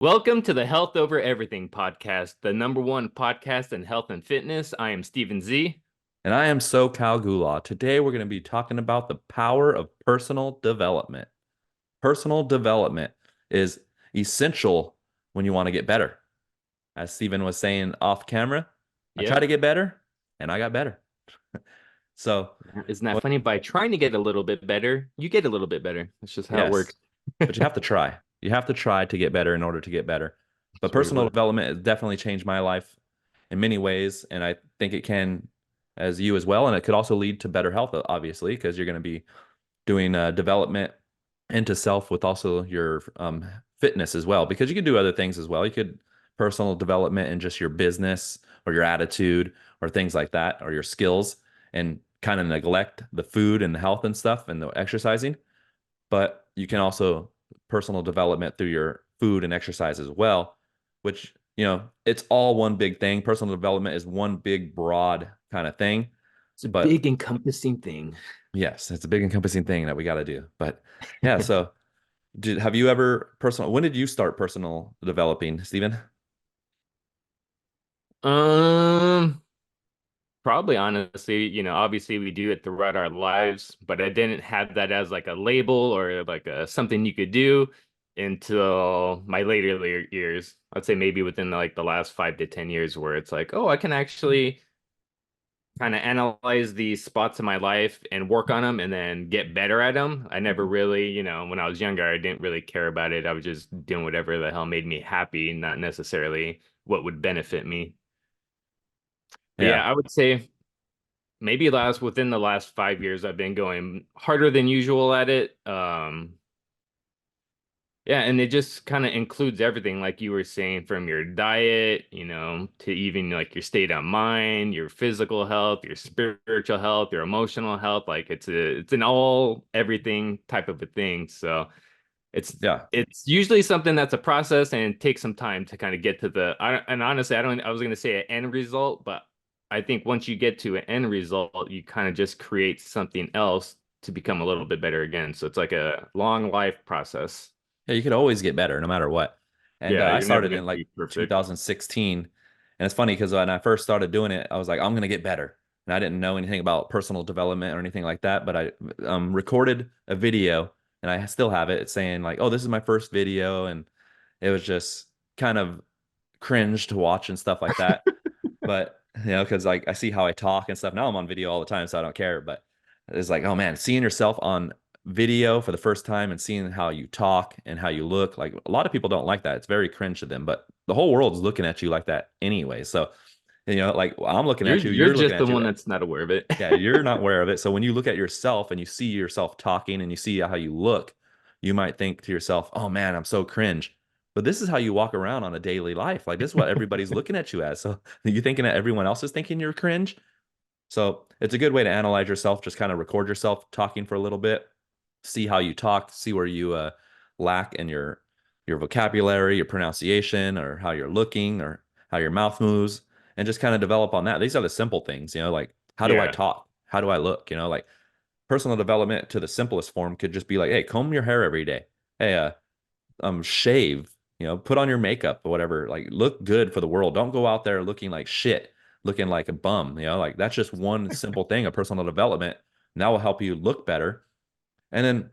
Welcome to the Health Over Everything podcast, the number one podcast in health and fitness. I am Stephen Z. And I am SoCal Gula. Today we're going to be talking about the power of personal development. Personal development is essential when you want to get better. As Stephen was saying off camera, I tried Yep. to get better and I got better. So, Isn't that when, funny? By trying to get a little bit better, you get a little bit better. That's just how it yes, works. but you have to try. You have to try to get better in order to get better. But Sweet personal word. development has definitely changed my life in many ways, and I think it can as you as well. And it could also lead to better health, obviously, because you're going to be doing development into self with also your fitness as well, because you can do other things as well. You could personal development in just your business or your attitude or things like that, or your skills, and kind of neglect the food and the health and stuff and the exercising. But you can also personal development through your food and exercise as well, which, it's all one big thing. Personal development is one big, broad kind of thing. It's a But big encompassing thing. yes, it's a big encompassing thing that we got to do. But yeah, so have you ever when did you start personal developing, Stephen? Um, Probably honestly, obviously we do it throughout our lives, but I didn't have that as like a label or like something you could do until my later years. I'd say maybe within like the last 5 to 10 years where it's like, oh, I can actually kind of analyze these spots in my life and work on them and then get better at them. I never really, when I was younger, I didn't really care about it. I was just doing whatever the hell made me happy, not necessarily what would benefit me. But yeah, Yeah. I would say maybe last within the last 5 years, I've been going harder than usual at it. Yeah, and it just kind of includes everything, like you were saying, from your diet, to even like your state of mind, your physical health, your spiritual health, your emotional health. Like it's an all everything type of a thing. So it's Yeah. it's usually something that's a process and it takes some time to kind of get to and honestly, I was gonna say an end result, but I think once you get to an end result, you kind of just create something else to become a little bit better again. So it's like a long life process. Yeah, you could always get better no matter what. And Yeah, I you're never started going in to like be perfect. 2016. And it's funny because when I first started doing it, I was like, I'm going to get better. And I didn't know anything about personal development or anything like that. But I recorded a video and I still have it. It's saying, like, oh, this is my first video. And it was just kind of cringe to watch and stuff like that. But, because like I see how I talk and stuff. Now I'm on video all the time, so I don't care. But it's like, oh man, seeing yourself on video for the first time and seeing how you talk and how you look. Like a lot of people don't like that. It's very cringe to them, but the whole world's looking at you like that anyway. So, like I'm looking You're at you, you're you're looking just the at you. one that's not aware of it. Yeah, you're not aware of it. So when you look at yourself and you see yourself talking and you see how you look, you might think to yourself, "Oh man, I'm so cringe." But this is how you walk around on a daily life. Like this is what everybody's looking at you as. So you thinking that everyone else is thinking you're cringe? So it's a good way to analyze yourself. Just kind of record yourself talking for a little bit, see how you talk, see where you lack in your vocabulary, your pronunciation, or how you're looking, or how your mouth moves, and just kind of develop on that. These are the simple things, like how do I Yeah. talk? How do I look? Like personal development to the simplest form could just be like, hey, comb your hair every day. Hey, shave, put on your makeup or whatever. Like look good for the world. Don't go out there looking like shit, looking like a bum. Like that's just one simple thing of personal development. And that will help you look better. And then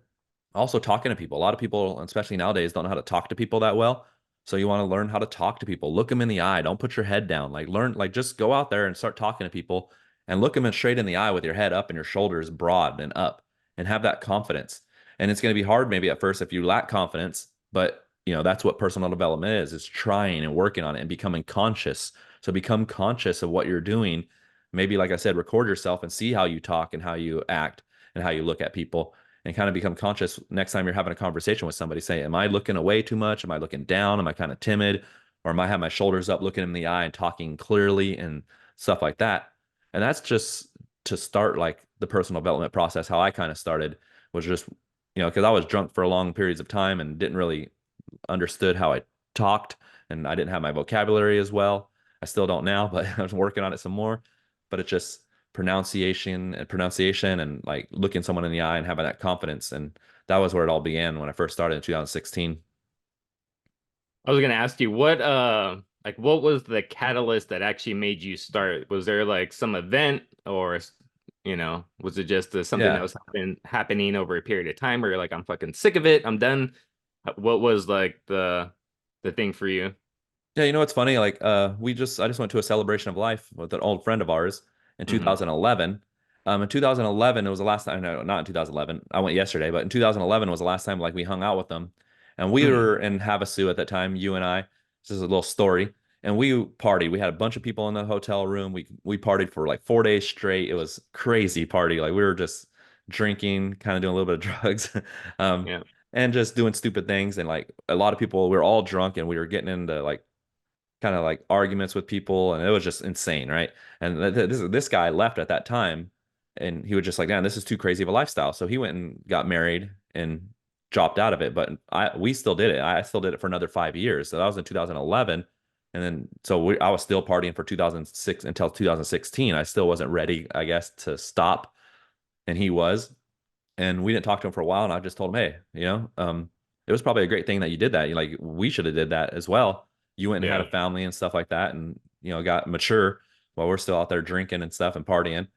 also talking to people. A lot of people, especially nowadays, don't know how to talk to people that well. So you want to learn how to talk to people. Look them in the eye. Don't put your head down. Like learn, like just go out there and start talking to people and look them in straight in the eye with your head up and your shoulders broad and up and have that confidence. And it's going to be hard maybe at first if you lack confidence, but that's what personal development is trying and working on it and becoming conscious. So become conscious of what you're doing. Maybe, like I said, record yourself and see how you talk and how you act and how you look at people and kind of become conscious next time you're having a conversation with somebody. Say, am I looking away too much? Am I looking down? Am I kind of timid? Or am I have my shoulders up, looking in the eye and talking clearly and stuff like that? And that's just to start like the personal development process. How I kind of started was just, because I was drunk for long periods of time and didn't really understood how I talked and I didn't have my vocabulary as well. I still don't now, but I was working on it some more. But it's just pronunciation and like looking someone in the eye and having that confidence. And that was where it all began when I first started in 2016. I was gonna ask you what like what was the catalyst that actually made you start? Was there like some event or was it just something that Yeah. was happening over a period of time where you're like, I'm fucking sick of it, I'm done? What was like the thing for you? Yeah, you know what's funny? Like, I just went to a celebration of life with an old friend of ours in Hmm. 2011. In 2011, it was the last time. No, not in 2011. I went yesterday, but in 2011 was the last time like we hung out with them, and we Hmm. were in Havasu at that time. You and I. This is a little story, and we partied. We had a bunch of people in the hotel room. We partied for like 4 days straight. It was crazy party. Like we were just drinking, kind of doing a little bit of drugs, um, Yeah. and just doing stupid things. And like a lot of people, we were all drunk, and we were getting into like kind of like arguments with people, and it was just insane, right? And this guy left at that time, and he was just like, "Man, this is too crazy of a lifestyle." So he went and got married and dropped out of it. But we still did it. I still did it for another 5 years. So that was in 2011, and then I was still partying for 2006 until 2016. I still wasn't ready, I guess, to stop, and he was. And we didn't talk to him for a while, and I just told him, hey, it was probably a great thing that you did that. Like we should have did that as well. You went and had a Yeah. family and stuff like that, and got mature while we're still out there drinking and stuff and partying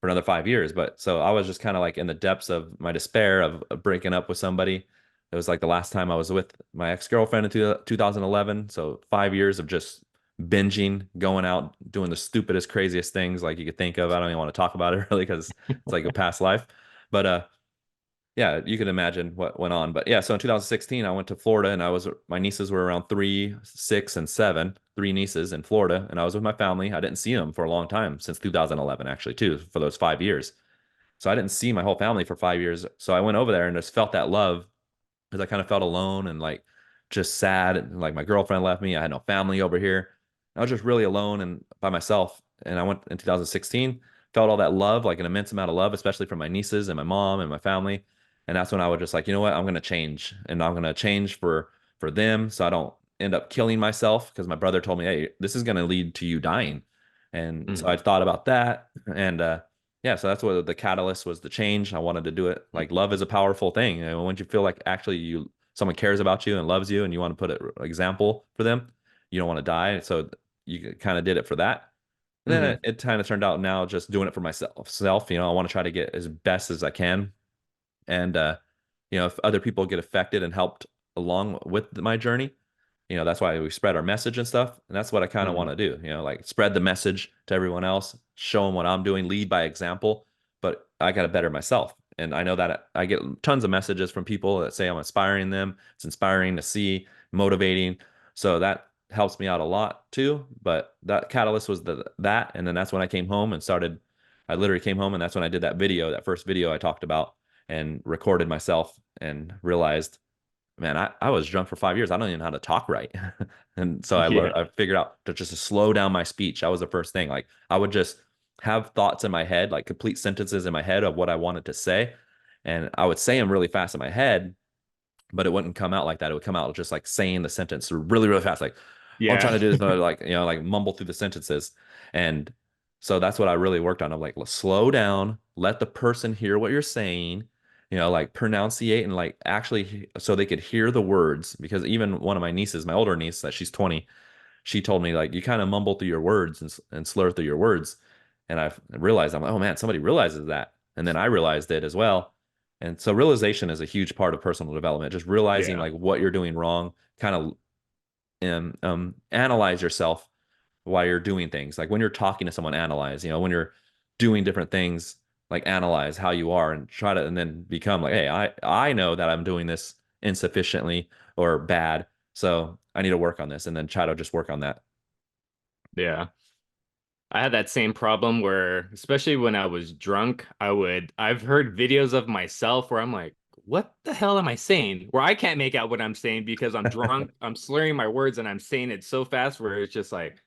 for another 5 years. But so I was just kind of like in the depths of my despair of breaking up with somebody. It was like the last time I was with my ex-girlfriend in 2011. So 5 years of just binging, going out, doing the stupidest, craziest things like you could think of. I don't even want to talk about it really because it's like a past life. But yeah, you can imagine what went on. But yeah, so in 2016, I went to Florida, and my nieces were around 3, 6, and 7, three nieces in Florida, and I was with my family. I didn't see them for a long time, since 2011, actually, too, for those 5 years. So I didn't see my whole family for 5 years. So I went over there and just felt that love, because I kind of felt alone and like just sad. And like my girlfriend left me. I had no family over here. I was just really alone and by myself. And I went in 2016, felt all that love, like an immense amount of love, especially from my nieces and my mom and my family. And that's when I was just like, you know what, I'm gonna change, and I'm gonna change for them, so I don't end up killing myself, because my brother told me, hey, this is gonna lead to you dying. And so I Hmm. thought about that, and yeah, so that's what the catalyst was, the change. I wanted to do it. Like love is a powerful thing. Once you feel like actually someone cares about you and loves you, and you want to put an example for them, you don't want to die. So you kind of did it for that. And then Hmm. it kind of turned out now just doing it for myself. I want to try to get as best as I can. And if other people get affected and helped along with my journey, that's why we spread our message and stuff. And that's what I kind of Hmm. want to do, like spread the message to everyone else, show them what I'm doing, lead by example. But I got to better myself. And I know that I get tons of messages from people that say I'm inspiring them. It's inspiring to see, motivating. So that helps me out a lot too. But that catalyst was that. And then that's when I came home and started. I literally came home, and that's when I did that first video I talked about, and recorded myself and realized, man, I was drunk for 5 years. I don't even know how to talk right. And so Yeah. I figured out to just to slow down my speech. That was the first thing. Like I would just have thoughts in my head, like complete sentences in my head of what I wanted to say. And I would say them really fast in my head, but it wouldn't come out like that. It would come out just like saying the sentence really, really fast. Like all I'm trying Yeah. to do is like, like mumble through the sentences. And so that's what I really worked on. I'm like, let's slow down, let the person hear what you're saying, like pronunciate and like actually so they could hear the words. Because even one of my nieces, my older niece, that she's 20, she told me like you kind of mumble through your words and slur through your words. And I realized, I'm like, oh man, somebody realizes that. And then I realized it as well. And so realization is a huge part of personal development. Just realizing Yeah. like what you're doing wrong, kind of analyze yourself while you're doing things. Like when you're talking to someone, analyze, when you're doing different things, like analyze how you are and try to, and then become like, hey, I know that I'm doing this insufficiently or bad. So I need to work on this, and then try to just work on that. Yeah. I had that same problem where, especially when I was drunk, I've heard videos of myself where I'm like, what the hell am I saying? Where I can't make out what I'm saying because I'm drunk, I'm slurring my words and I'm saying it so fast where it's just like,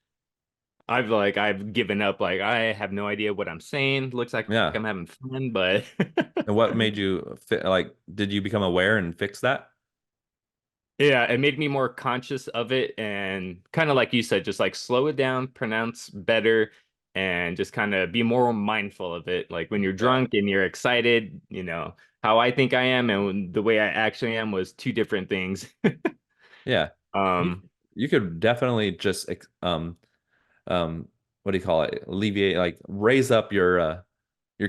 I've given up. Like, I have no idea what I'm saying. Looks like Yeah. I'm having fun, but And what made you like, did you become aware and fix that? yeah, it made me more conscious of it and kind of like you said, just like slow it down, pronounce better, and just kind of be more mindful of it. Like when you're Yeah. drunk and you're excited, how I think I am and the way I actually am was two different things. Yeah. You, Um, you could definitely just um what do you call it, alleviate, like raise up your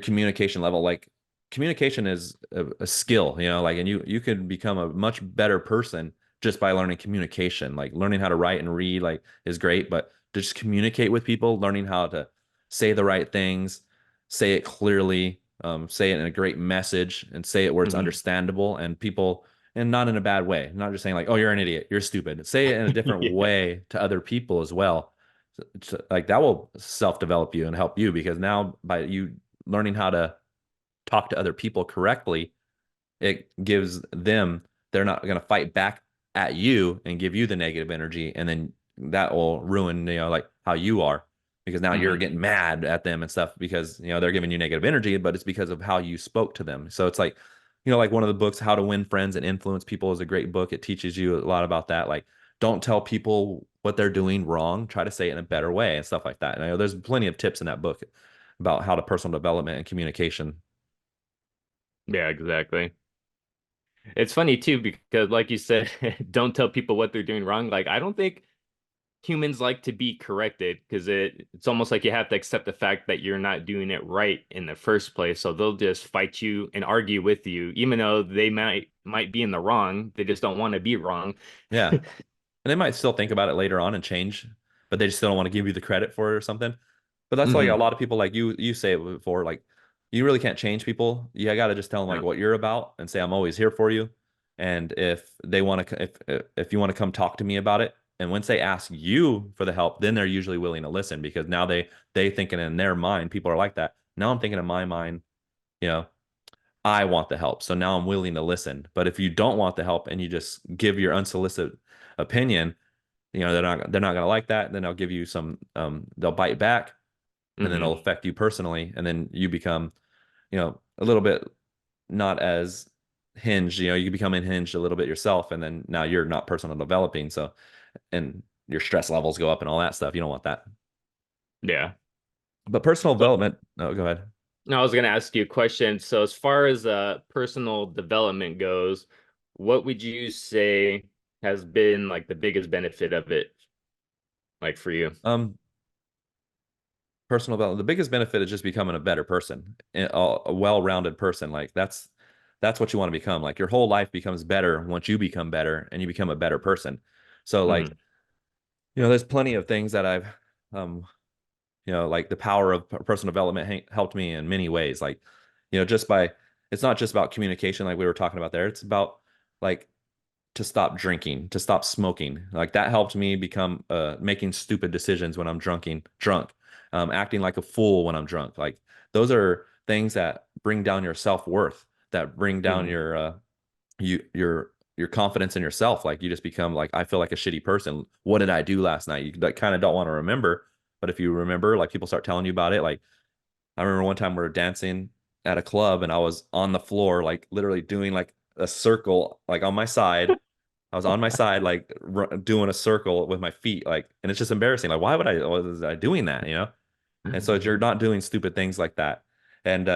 communication level. Like communication is a skill, you know, like, and you can become a much better person just by learning communication. Like learning how to write and read like is great, but to just communicate with people, learning how to say the right things, say it clearly, say it in a great message, and say it where it's Hmm. understandable and people, and not in a bad way, not just saying like, oh, you're an idiot, you're stupid. Say it in a different Yeah. way to other people as well. Like that will self-develop you and help you, because now by you learning how to talk to other people correctly, it gives them, they're not going to fight back at you and give you the negative energy. And then that will ruin, you know, like how you are, because now you're Hmm. getting mad at them and stuff because, you know, they're giving you negative energy, but it's because of how you spoke to them. So it's like, you know, like one of the books, How to Win Friends and Influence People, is a great book. It teaches you a lot about that. Like, don't tell people what they're doing wrong. Try to say it in a better way and stuff like that. And I know there's plenty of tips in that book about how to personal development and communication. Yeah, exactly. It's funny too because, like you said, don't tell people what they're doing wrong. Like, I don't think humans like to be corrected because it's almost like you have to accept the fact that you're not doing it right in the first place. So they'll just fight you and argue with you, even though they might be in the wrong. They just don't want to be wrong. Yeah. And they might still think about it later on and change, but they just still don't want to give you the credit for it or something. But that's like a Hmm. lot of people, like you say it before, like you really can't change people. You got to just tell them like No. what you're about and say I'm always here for you. And if they want to, if you want to come talk to me about it, and once they ask you for the help, then they're usually willing to listen, because now they thinking in their mind, people are like that. Now I'm thinking in my mind, you know, I want the help. So now I'm willing to listen. But if you don't want the help and you just give your unsolicited opinion, you know, they're not going to like that. Then they'll give you some, they'll bite back, and then Hmm. it'll affect you personally. And then you become, you know, a little bit not as hinged, you know, you become unhinged a little bit yourself. And then now you're not personal developing. So, and your stress levels go up and all that stuff. You don't want that. Yeah. But personal So development, oh, go ahead. now I was going to ask you a question. So as far as personal development goes, what would you say has been like the biggest benefit of it, like for you? Um, Personal development, the biggest benefit is just becoming a better person, a well-rounded person. Like that's what you want to become. Like your whole life becomes better once you become better and you become a better person. So like, Hmm. you know, there's plenty of things that I've um you know, like the power of personal development helped me in many ways. Like, you know, just by, it's not just about communication like we were talking about there. It's about like to stop drinking, to stop smoking. Like that helped me become making stupid decisions when I'm drunk, acting like a fool when I'm drunk. Like those are things that bring down your self-worth, that bring down Hmm. your your confidence in yourself. Like you just become like, I feel like a shitty person. What did I do last night? You like, kind of don't want to remember, but if you remember, like people start telling you about it. Like I remember one time we were dancing at a club and I was on the floor, like literally doing like a circle, like on my side. I was on my side, like doing a circle with my feet, like, and it's just embarrassing. Like, why would I, was I doing that, you know? And so you're not doing stupid things like that. And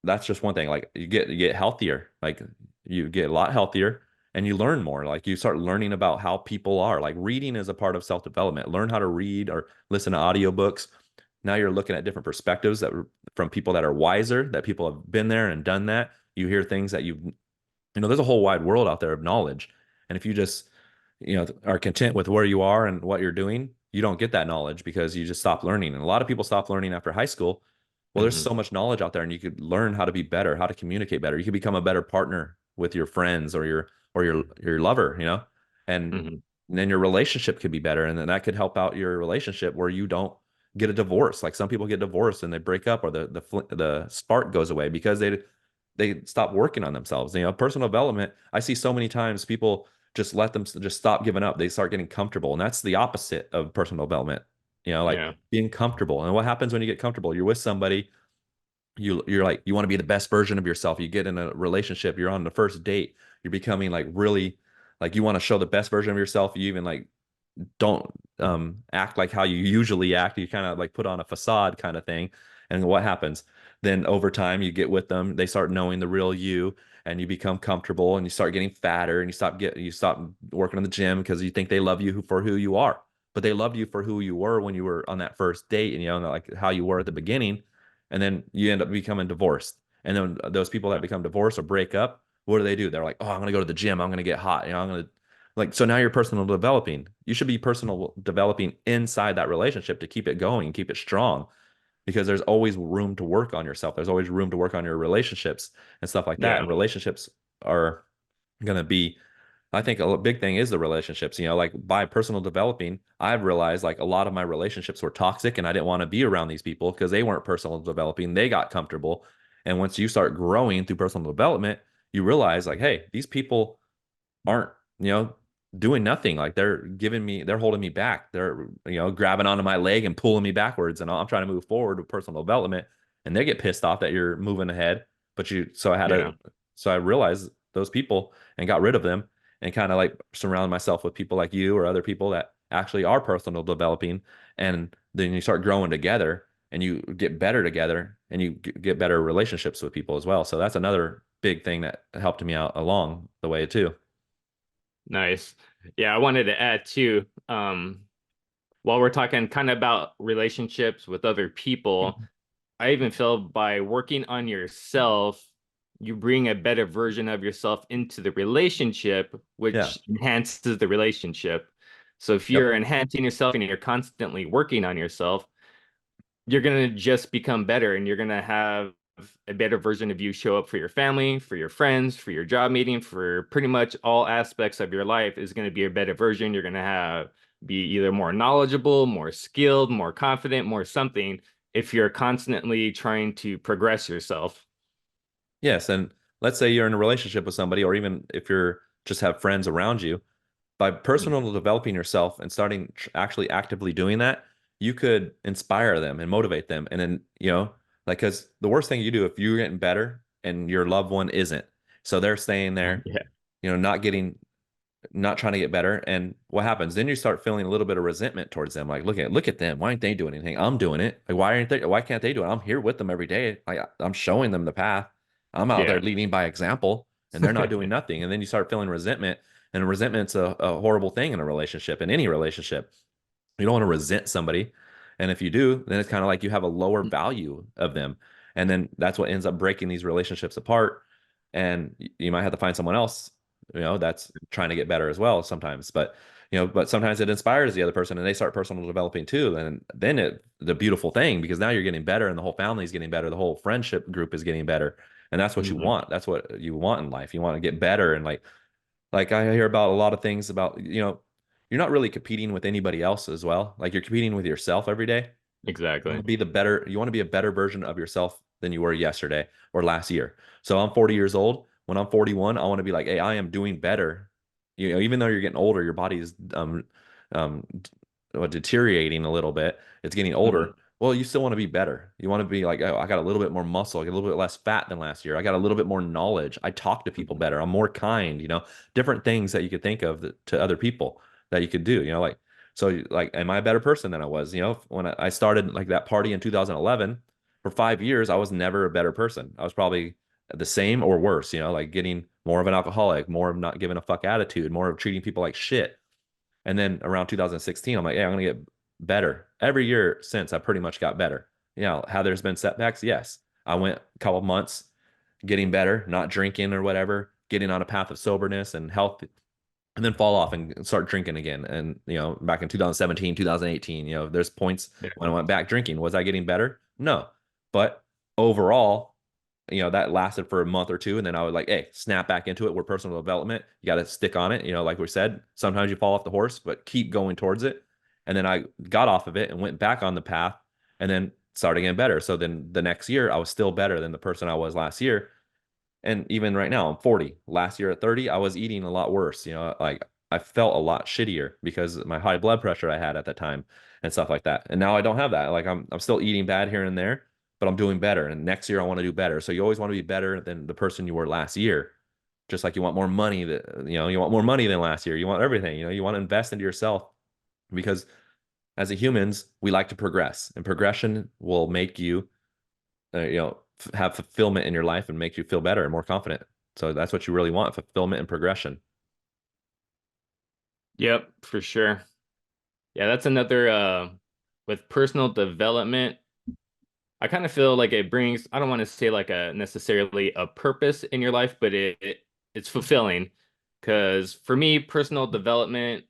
that's just one thing. Like you get healthier, like you get a lot healthier and you learn more. Like you start learning about how people are. Like reading is a part of self-development. Learn how to read or listen to audiobooks. Now you're looking at different perspectives that from people that are wiser, that people have been there and done that. You hear things that you know, there's a whole wide world out there of knowledge. And if you just, you know, are content with where you are and what you're doing, you don't get that knowledge because you just stop learning. And a lot of people stop learning after high school. Well, there's Hmm. so much knowledge out there and you could learn how to be better, how to communicate better. You could become a better partner with your friends or your lover, you know, and Hmm. then your relationship could be better. And then that could help out your relationship where you don't get a divorce. Like some people get divorced and they break up, or the spark goes away because they stop working on themselves. You know, personal development, I see so many times people just let them just stop giving up. They start getting comfortable. And that's the opposite of personal development, you know, like Yeah. being comfortable. And what happens when you get comfortable? You're with somebody, you're like, you want to be the best version of yourself. You get in a relationship, you're on the first date, you're becoming like really like you want to show the best version of yourself. You even like don't act like how you usually act. You kind of like put on a facade kind of thing. And what happens? then over time you get with them, they start knowing the real you, and you become comfortable, and you start getting fatter, and you stop working on the gym because you think they love you for who you are. But they loved you for who you were when you were on that first date, and like how you were at the beginning, and then you end up becoming divorced. And then those people that become divorced or break up, what do? They're like, oh, I'm gonna go to the gym, I'm gonna get hot, I'm gonna like, so now you're personal developing. You should be personal developing inside that relationship to keep it going, keep it strong, because there's always room to work on yourself. There's always room to work on your relationships and stuff like that. Yeah. And relationships are going to be, I think a big thing is the relationships. Like by personal developing, I've realized like a lot of my relationships were toxic, and I didn't want to be around these people because they weren't personal developing. They got comfortable. And once you start growing through personal development, you realize like, hey, these people aren't, you know, doing nothing. Like they're holding me back. They're, grabbing onto my leg and pulling me backwards. And I'm trying to move forward with personal development. And they get pissed off that you're moving ahead. Yeah. So I realized those people and got rid of them, and kind of like surround myself with people like you or other people that actually are personal developing. And then you start growing together, and you get better together, and you get better relationships with people as well. So that's another big thing that helped me out along the way too. Nice. Yeah, I wanted to add too, while we're talking kind of about relationships with other people, I even feel by working on yourself, you bring a better version of yourself into the relationship, Yeah. which enhances the relationship. So if Yep. you're enhancing yourself and you're constantly working on yourself, you're going to just become better, and you're going to have a better version of you show up for your family, for your friends, for your job meeting, for pretty much all aspects of your life is going to be a better version. You're going to be either more knowledgeable, more skilled, more confident, more something if you're constantly trying to progress yourself. Yes. And let's say you're in a relationship with somebody, or even if you're just have friends around you, by personal developing yourself and starting actually actively doing that, you could inspire them and motivate them. And then, like, because the worst thing you do if you're getting better and your loved one isn't, so they're staying there, Yeah. not trying to get better. And what happens? Then you start feeling a little bit of resentment towards them. Like, look at them. Why aren't they doing anything? I'm doing it. Like, why can't they do it? I'm here with them every day. Like, I'm showing them the path. I'm out there Yeah. leading by example, and they're not doing nothing. And then you start feeling resentment. And resentment's a horrible thing in a relationship, in any relationship. You don't want to resent somebody. And if you do, then it's kind of like you have a lower value of them. And then that's what ends up breaking these relationships apart. And you might have to find someone else, that's trying to get better as well sometimes. But sometimes it inspires the other person, and they start personal developing too. And then the beautiful thing, because now you're getting better, and the whole family is getting better. The whole friendship group is getting better. And that's what you Mhm. want. That's what you want in life. You want to get better. And like I hear about a lot of things about, you're not really competing with anybody else as well. Like you're competing with yourself every day. Exactly. You want to be a better version of yourself than you were yesterday or last year. So I'm 40 years old. When I'm 41, I want to be like, hey, I am doing better. Even though you're getting older, your body is um deteriorating a little bit. It's getting older. Mhm. Well, you still want to be better. You want to be like, oh, I got a little bit more muscle. I got a little bit less fat than last year. I got a little bit more knowledge. I talk to people better. I'm more kind, different things that you could think of to other people that you could do, like, so like, am I a better person than I was? When I started like that party in 2011, for 5 years, I was never a better person. I was probably the same or worse, like getting more of an alcoholic, more of not giving a fuck attitude, more of treating people like shit. And then around 2016, I'm like, yeah, I'm gonna get better. Every year since, I pretty much got better. How there's been setbacks, yes. I went a couple months getting better, not drinking or whatever, getting on a path of soberness and health, and then fall off and start drinking again. And, back in 2017, 2018, there's points Yeah. when I went back drinking. Was I getting better? No. But overall, that lasted for a month or two. And then I would like, hey, snap back into it. We're personal development. You got to stick on it. Like we said, sometimes you fall off the horse, but keep going towards it. And then I got off of it and went back on the path, and then started getting better. So then the next year, I was still better than the person I was last year. And even right now, I'm 40. Last year at 30, I was eating a lot worse. Like I felt a lot shittier because of my high blood pressure I had at that time and stuff like that. And now I don't have that. Like I'm still eating bad here and there, but I'm doing better. And next year I want to do better. So you always want to be better than the person you were last year. Just like you want more money you want more money than last year. You want everything, you want to invest into yourself, because as a humans, we like to progress, and progression will make you have fulfillment in your life and make you feel better and more confident. So that's what you really want, fulfillment and progression. Yep, for sure. Yeah, that's another with personal development. I kind of feel like it brings, I don't want to say like a necessarily a purpose in your life, but it's fulfilling. Because for me, personal development,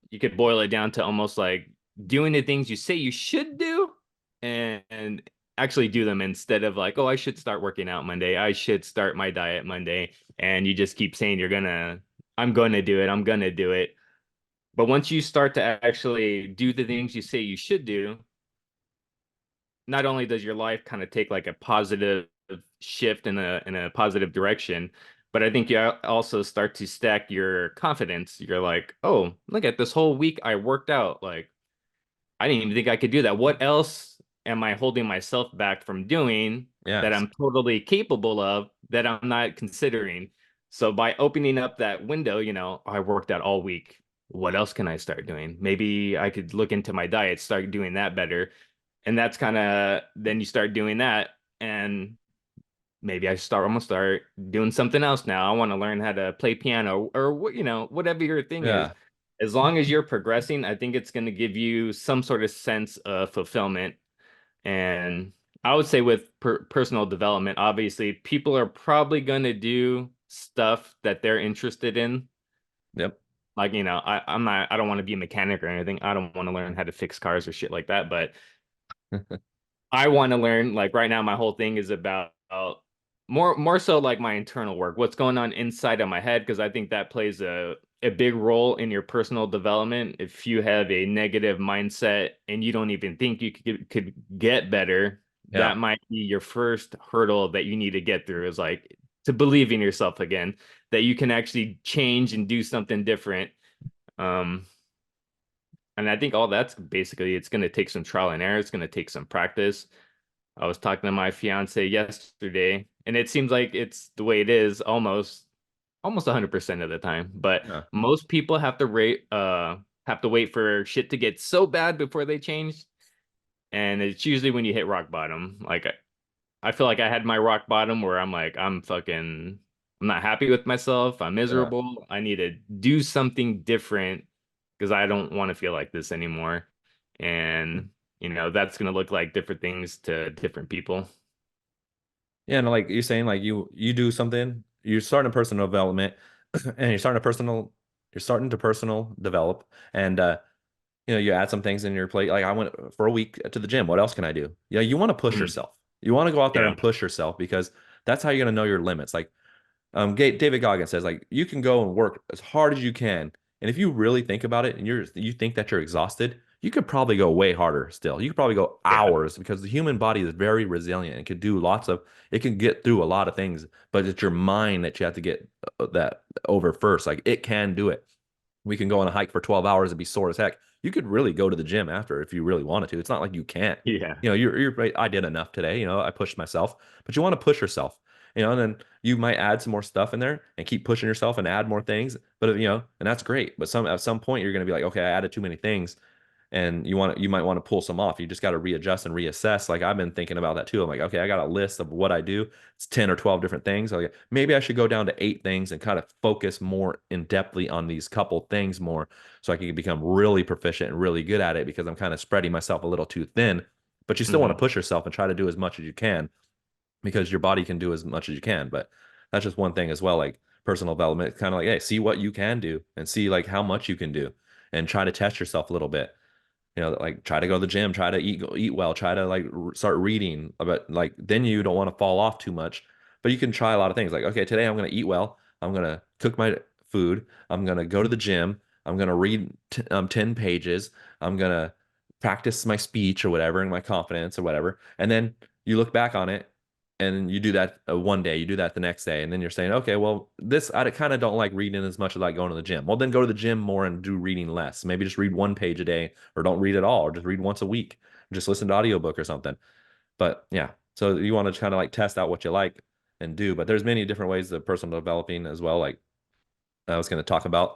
you could boil it down to almost like doing the things you say you should do and actually do them instead of like, oh, I should start working out Monday. I should start my diet Monday. And you just keep saying I'm gonna do it. I'm gonna do it. But once you start to actually do the things you say you should do, not only does your life kind of take like a positive shift in a positive direction, but I think you also start to stack your confidence. You're like, oh, look at this whole week I worked out. Like, I didn't even think I could do that. What else am I holding myself back from doing that Yes. I'm totally capable of that I'm not considering? So by opening up that window, I worked out all week. What else can I start doing? Maybe I could look into my diet, start doing that better. And that's kind of then you start doing that and maybe I'm gonna start doing something else now. I want to learn how to play piano or whatever your thing is. Yeah. As long as you're progressing, I think it's going to give you some sort of sense of fulfillment. And I would say with personal development, obviously, people are probably going to do stuff that they're interested in. Yep. Like, I don't want to be a mechanic or anything. I don't want to learn how to fix cars or shit like that. But I want to learn, like right now, my whole thing is about more so like my internal work, what's going on inside of my head, because I think that plays a big role in your personal development. If you have a negative mindset and you don't even think you could get better, Yeah. that might be your first hurdle that you need to get through is like to believe in yourself again, that you can actually change and do something different. Um, and I think all that's basically it's going to take some trial and error. It's going to take some practice. I was talking to my fiance yesterday, and it seems like it's the way it is almost 100% of the time. But Yeah. most people have to wait for shit to get so bad before they change. And it's usually when you hit rock bottom. Like I feel like I had my rock bottom where I'm like, I'm not happy with myself. I'm Yeah. miserable. I need to do something different because I don't want to feel like this anymore. And that's gonna look like different things to different people. Yeah, and like you're saying, like you do something, you're starting a personal development, and you're starting to personal develop, and you add some things in your plate. Like I went for a week to the gym. What else can I do? Yeah, you want to push Mhm. yourself. You want to go out there Yeah. and push yourself because that's how you're gonna know your limits. Like David Goggins says, like you can go and work as hard as you can, and if you really think about it, and you think that you're exhausted, you could probably go way harder still. You could probably go Yeah. hours because the human body is very resilient. It can do it can get through a lot of things, but it's your mind that you have to get that over first. Like it can do it. We can go on a hike for 12 hours and be sore as heck. You could really go to the gym after if you really wanted to. It's not like you can't. Yeah. You're right. I did enough today. I pushed myself, but you want to push yourself, and then you might add some more stuff in there and keep pushing yourself and add more things. But and that's great. But at some point you're going to be like, okay, I added too many things, and you might want to pull some off. You just got to readjust and reassess. Like I've been thinking about that too. I'm like, okay, I got a list of what I do. It's 10 or 12 different things. Like maybe I should go down to 8 things and kind of focus more in depthly on these couple things more so I can become really proficient and really good at it because I'm kind of spreading myself a little too thin. But you still want to Hmm. push yourself and try to do as much as you can because your body can do as much as you can. But that's just one thing as well. Like personal development, kind of like, hey, see what you can do and see like how much you can do and try to test yourself a little bit. Like try to go to the gym, try to eat well, try to like start reading about like then you don't want to fall off too much. But you can try a lot of things. Like, okay, today I'm going to eat well. I'm going to cook my food. I'm going to go to the gym. I'm going to read 10 pages. I'm going to practice my speech or whatever and my confidence or whatever. And then you look back on it and you do that one day, you do that the next day, and then you're saying, okay, well, this I kind of don't like reading as much as I like going to the gym. Well, then go to the gym more and do reading less. Maybe just read 1 page a day, or don't read at all, or just read once a week. Just listen to audiobook or something. But yeah, so you want to kind of like test out what you like and do. But there's many different ways of personal developing as well. Like I was going to talk about,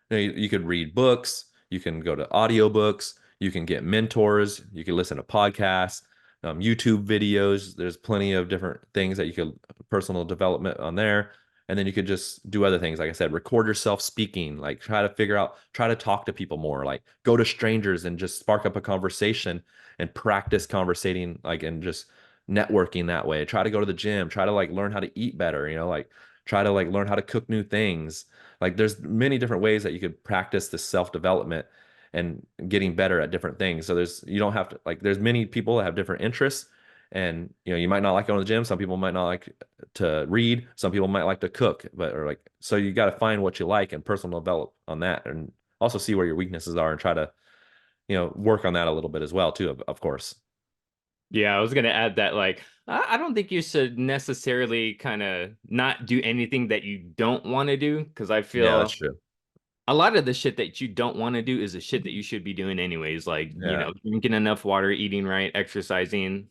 you could read books, you can go to audiobooks, you can get mentors, you can listen to podcasts. YouTube videos. There's plenty of different things that you could personal development on there. And then you could just do other things. Like I said, record yourself speaking, like try to talk to people more, like go to strangers and just spark up a conversation and practice conversating, like, and just networking that way. Try to go to the gym, try to like learn how to eat better, like try to like learn how to cook new things. Like there's many different ways that you could practice this self-development and getting better at different things. So you don't have to like, there's many people that have different interests, and you might not like going to the gym. Some people might not like to read. Some people might like to cook, or like, so you got to find what you like and personal develop on that, and also see where your weaknesses are and try to, work on that a little bit as well too, of course. Yeah, I was gonna add that like I don't think you should necessarily kind of not do anything that you don't want to do because I Yeah, that's feel true. a lot of the shit that you don't want to do is the shit that you should be doing anyways. Like, Yeah, drinking enough water, eating right, exercising.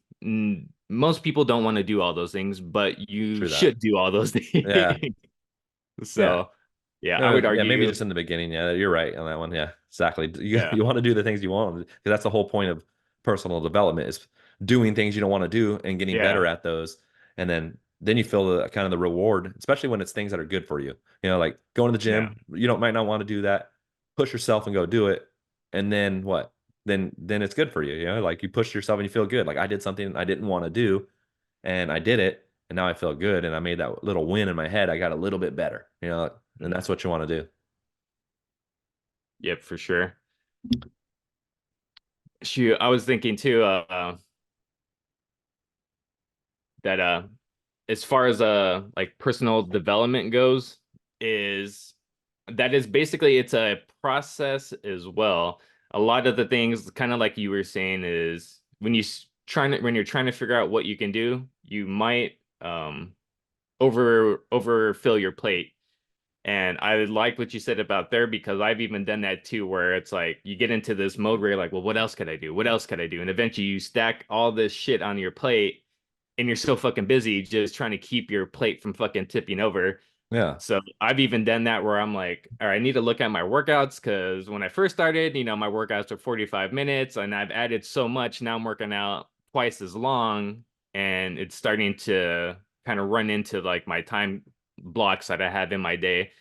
Most people don't want to do all those things, but you true that. should do all those Yeah, things. yeah. So, yeah, I would Yeah, maybe argue, just in the beginning. Yeah, you're right on that one. Yeah, exactly. You yeah, you want to do the things you want, because that's the whole point of personal development, is doing things you don't want to do and getting yeah, better at those. And then you feel the kind of the reward, especially when it's things that are good for you. Like going to the yeah. gym, you don't might not want to do that. Push yourself and go do it. And then what? Then it's good for you. Like you push yourself and you feel good. Like I did something I didn't want to do and I did it, and now I feel good, and I made that little win in my head. I got a little bit better, and Mm. that's what you want to do. Yep, for sure. Shoot, I was thinking too, that as far as like personal development goes, is that is basically it's a process as well. A lot of the things, kind of like you were saying, is when you're trying to figure out what you can do, you might overfill your plate. And I like what you said about there because I've even done that too, where it's like you get into this mode where you're like, well, what else could I do? What else could I do? And eventually you stack all this shit on your plate and you're so fucking busy just trying to keep your plate from fucking tipping over. Yeah, So I've even done that where I'm like, all right, I need to look at my workouts because when I first started, my workouts are 45 minutes and I've added so much. Now I'm working out twice as long and it's starting to kind of run into like my time blocks that I have in my day.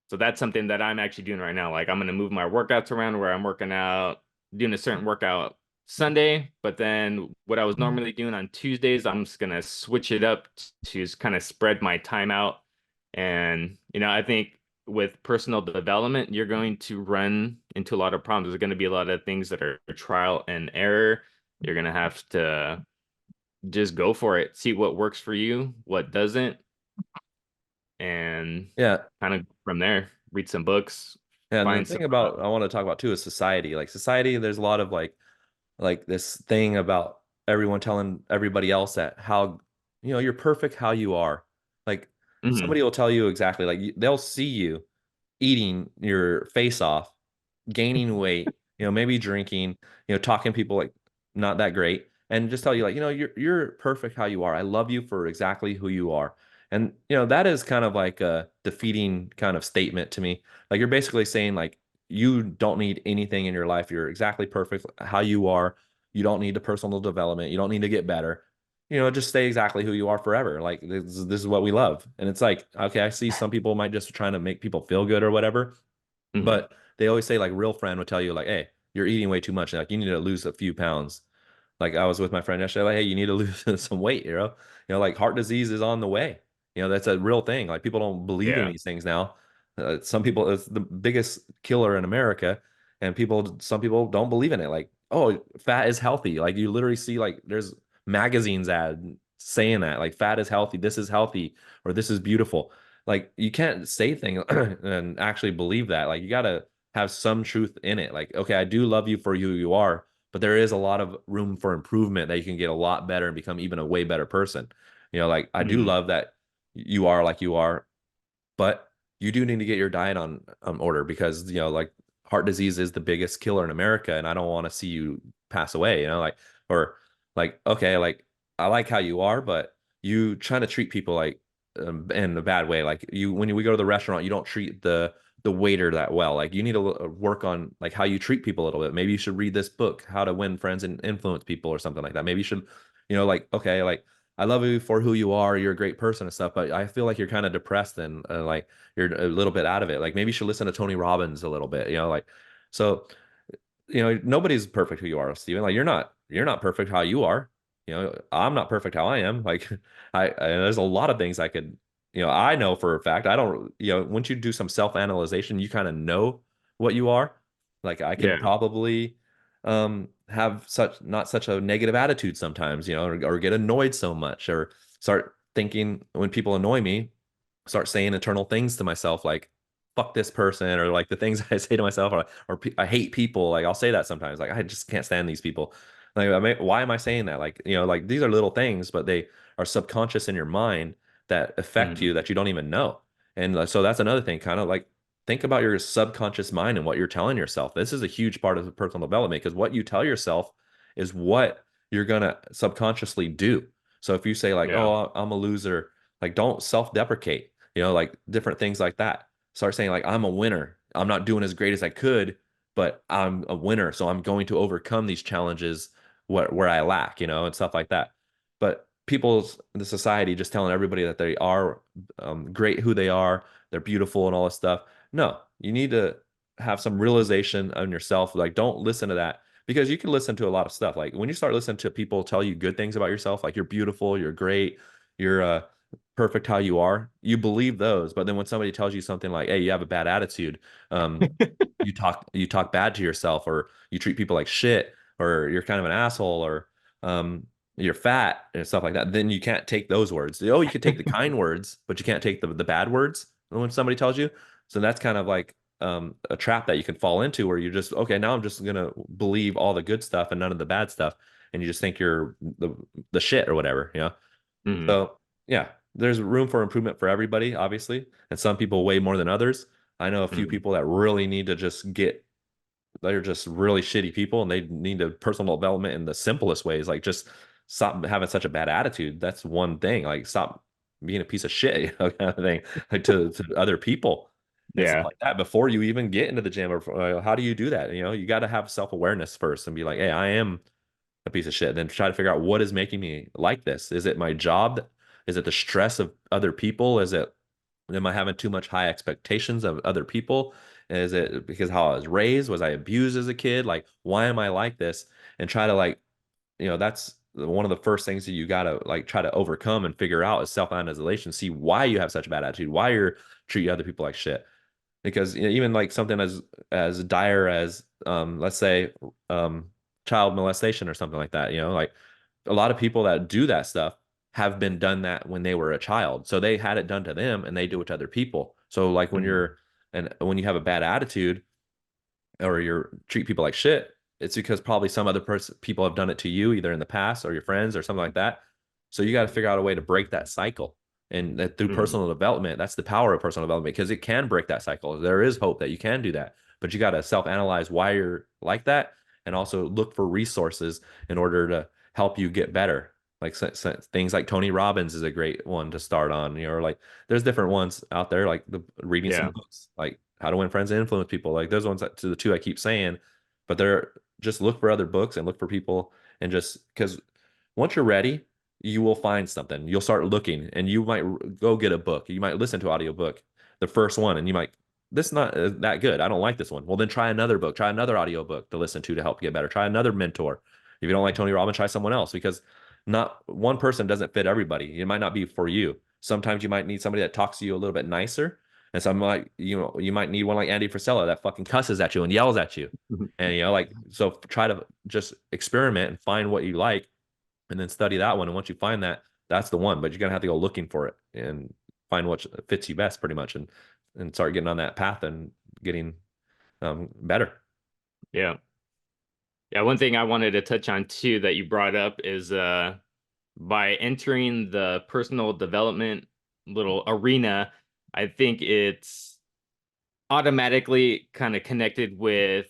So that's something that I'm actually doing right now. Like I'm gonna move my workouts around where I'm working out, doing a certain workout Sunday, but then what I was normally doing on Tuesdays, I'm just gonna switch it up to just kind of spread my time out. And I think with personal development, you're going to run into a lot of problems. There's going to be a lot of things that are trial and error. You're gonna have to just go for it, see what works for you, what doesn't, and yeah, kind of from there, read some books, yeah. And the find some thing about I want to talk about too is society. Like society, there's a lot of like this thing about everyone telling everybody else that how you're perfect how you are. Like Mhm. somebody will tell you exactly, like they'll see you eating your face off, gaining weight, maybe drinking, talking to people like not that great, and just tell you like, you're perfect how you are. I love you for exactly who you are. And that is kind of like a defeating kind of statement to me. Like you're basically saying like you don't need anything in your life. You're exactly perfect how you are. You don't need the personal development. You don't need to get better. Just stay exactly who you are forever. Like this is what we love. And it's like, okay, I see some people might just trying to make people feel good or whatever, Mhm. but they always say like real friend would tell you like, hey, you're eating way too much. Like you need to lose a few pounds. Like I was with my friend yesterday, like, hey, you need to lose some weight, like heart disease is on the way. That's a real thing. Like people don't believe in Yeah. these things now. Some people, it's the biggest killer in America, and some people don't believe in it. Like, oh, fat is healthy. Like you literally see like there's magazines ad saying that like fat is healthy, this is healthy, or this is beautiful. Like you can't say things and actually believe that. Like you gotta have some truth in it. Like, okay, I do love you for who you are, but there is a lot of room for improvement that you can get a lot better and become even a way better person. Like I do Mhm. love that you are like you are, but you do need to get your diet on order, because like heart disease is the biggest killer in America, and I don't want to see you pass away. Like, or like, okay, like I like how you are, but you trying to treat people like in a bad way. Like we go to the restaurant, you don't treat the waiter that well. Like you need to work on like how you treat people a little bit. Maybe you should read this book, How to Win Friends and Influence People, or something like that. Maybe you should Like, okay, like I love you for who you are. You're a great person and stuff, but I feel like you're kind of depressed and like you're a little bit out of it. Like maybe you should listen to Tony Robbins a little bit, like so nobody's perfect who you are, Steven. Like you're not perfect how you are. I'm not perfect how I am. Like there's a lot of things I could, I know for a fact. I don't, once you do some self-analyzation, you kind of know what you are. Like I could Yeah. probably have such not such a negative attitude sometimes, or get annoyed so much, or start thinking when people annoy me, start saying eternal things to myself like fuck this person, or like the things I say to myself, or I hate people. Like I'll say that sometimes, like I just can't stand these people. Like why am I saying that? Like, like these are little things, but they are subconscious in your mind that affect Mhm. you that you don't even know. And so that's another thing, kind of like think about your subconscious mind and what you're telling yourself. This is a huge part of personal development because what you tell yourself is what you're gonna subconsciously do. So if you say like, Yeah. "Oh, I'm a loser," like don't self-deprecate, like different things like that. Start saying like, "I'm a winner. I'm not doing as great as I could, but I'm a winner, so I'm going to overcome these challenges where I lack," and stuff like that. But the society just telling everybody that they are great who they are, they're beautiful and all this stuff. No, you need to have some realization on yourself. Like, don't listen to that because you can listen to a lot of stuff. Like when you start listening to people tell you good things about yourself, like you're beautiful, you're great, you're perfect how you are, you believe those. But then when somebody tells you something like, "Hey, you have a bad attitude," um, you talk bad to yourself, or you treat people like shit, or you're kind of an asshole, or you're fat and stuff like that, then you can't take those words. Oh, you can take the kind words, but you can't take the bad words when somebody tells you. So that's kind of like a trap that you can fall into where you're just, okay, now I'm just gonna believe all the good stuff and none of the bad stuff. And you just think you're the shit or whatever. Mhm. So yeah, there's room for improvement for everybody, obviously. And some people way more than others. I know a few Mhm. people that really need to just they're just really shitty people and they need to personal development in the simplest ways. Like just stop having such a bad attitude. That's one thing. Like stop being a piece of shit, kind of thing, like to other people and stuff Yeah. like that before you even get into the gym. Or how do you do that? You got to have self-awareness first and be like, hey, I am a piece of shit. Then try to figure out what is making me like this. Is it my job? Is it the stress of other people? Am I having too much high expectations of other people? Is it because how I was raised? Was I abused as a kid? Like, why am I like this? And try to like, that's one of the first things that you gotta like try to overcome and figure out is self-analyzation. See why you have such a bad attitude, why you're treating other people like shit. Because even like something as dire as let's say um child molestation or something like that, like a lot of people that do that stuff have been done that when they were a child. So they had it done to them and they do it to other people. So like Mhm. when you have a bad attitude or you treat people like shit, it's because probably some other person people have done it to you either in the past or your friends or something like that. So you got to figure out a way to break that cycle. And that through Mhm. personal development, that's the power of personal development because it can break that cycle. There is hope that you can do that, but you got to self-analyze why you're like that and also look for resources in order to help you get better. Like things like Tony Robbins is a great one to start on, or like there's different ones out there, like reading some Yeah. books, like How to Win Friends and Influence People. Like those ones to the two I keep saying, but they're just look for other books and look for people and just because once you're ready, you will find something. You'll start looking and you might go get a book. You might listen to an audiobook, the first one, and you might, this is not that good. I don't like this one. Well, then try another book, try another audiobook to listen to help get better. Try another mentor. If you don't like Tony Robbins, try someone else because not one person doesn't fit everybody. It might not be for you. Sometimes you might need somebody that talks to you a little bit nicer. And some like, you might need one like Andy Frisella that fucking cusses at you and yells at you. And like, so try to just experiment and find what you like and then study that one. And once you find that, that's the one. But you're gonna have to go looking for it and find what fits you best, pretty much, and start getting on that path and getting better. Yeah. Yeah. One thing I wanted to touch on too that you brought up is by entering the personal development little arena, I think it's automatically kind of connected with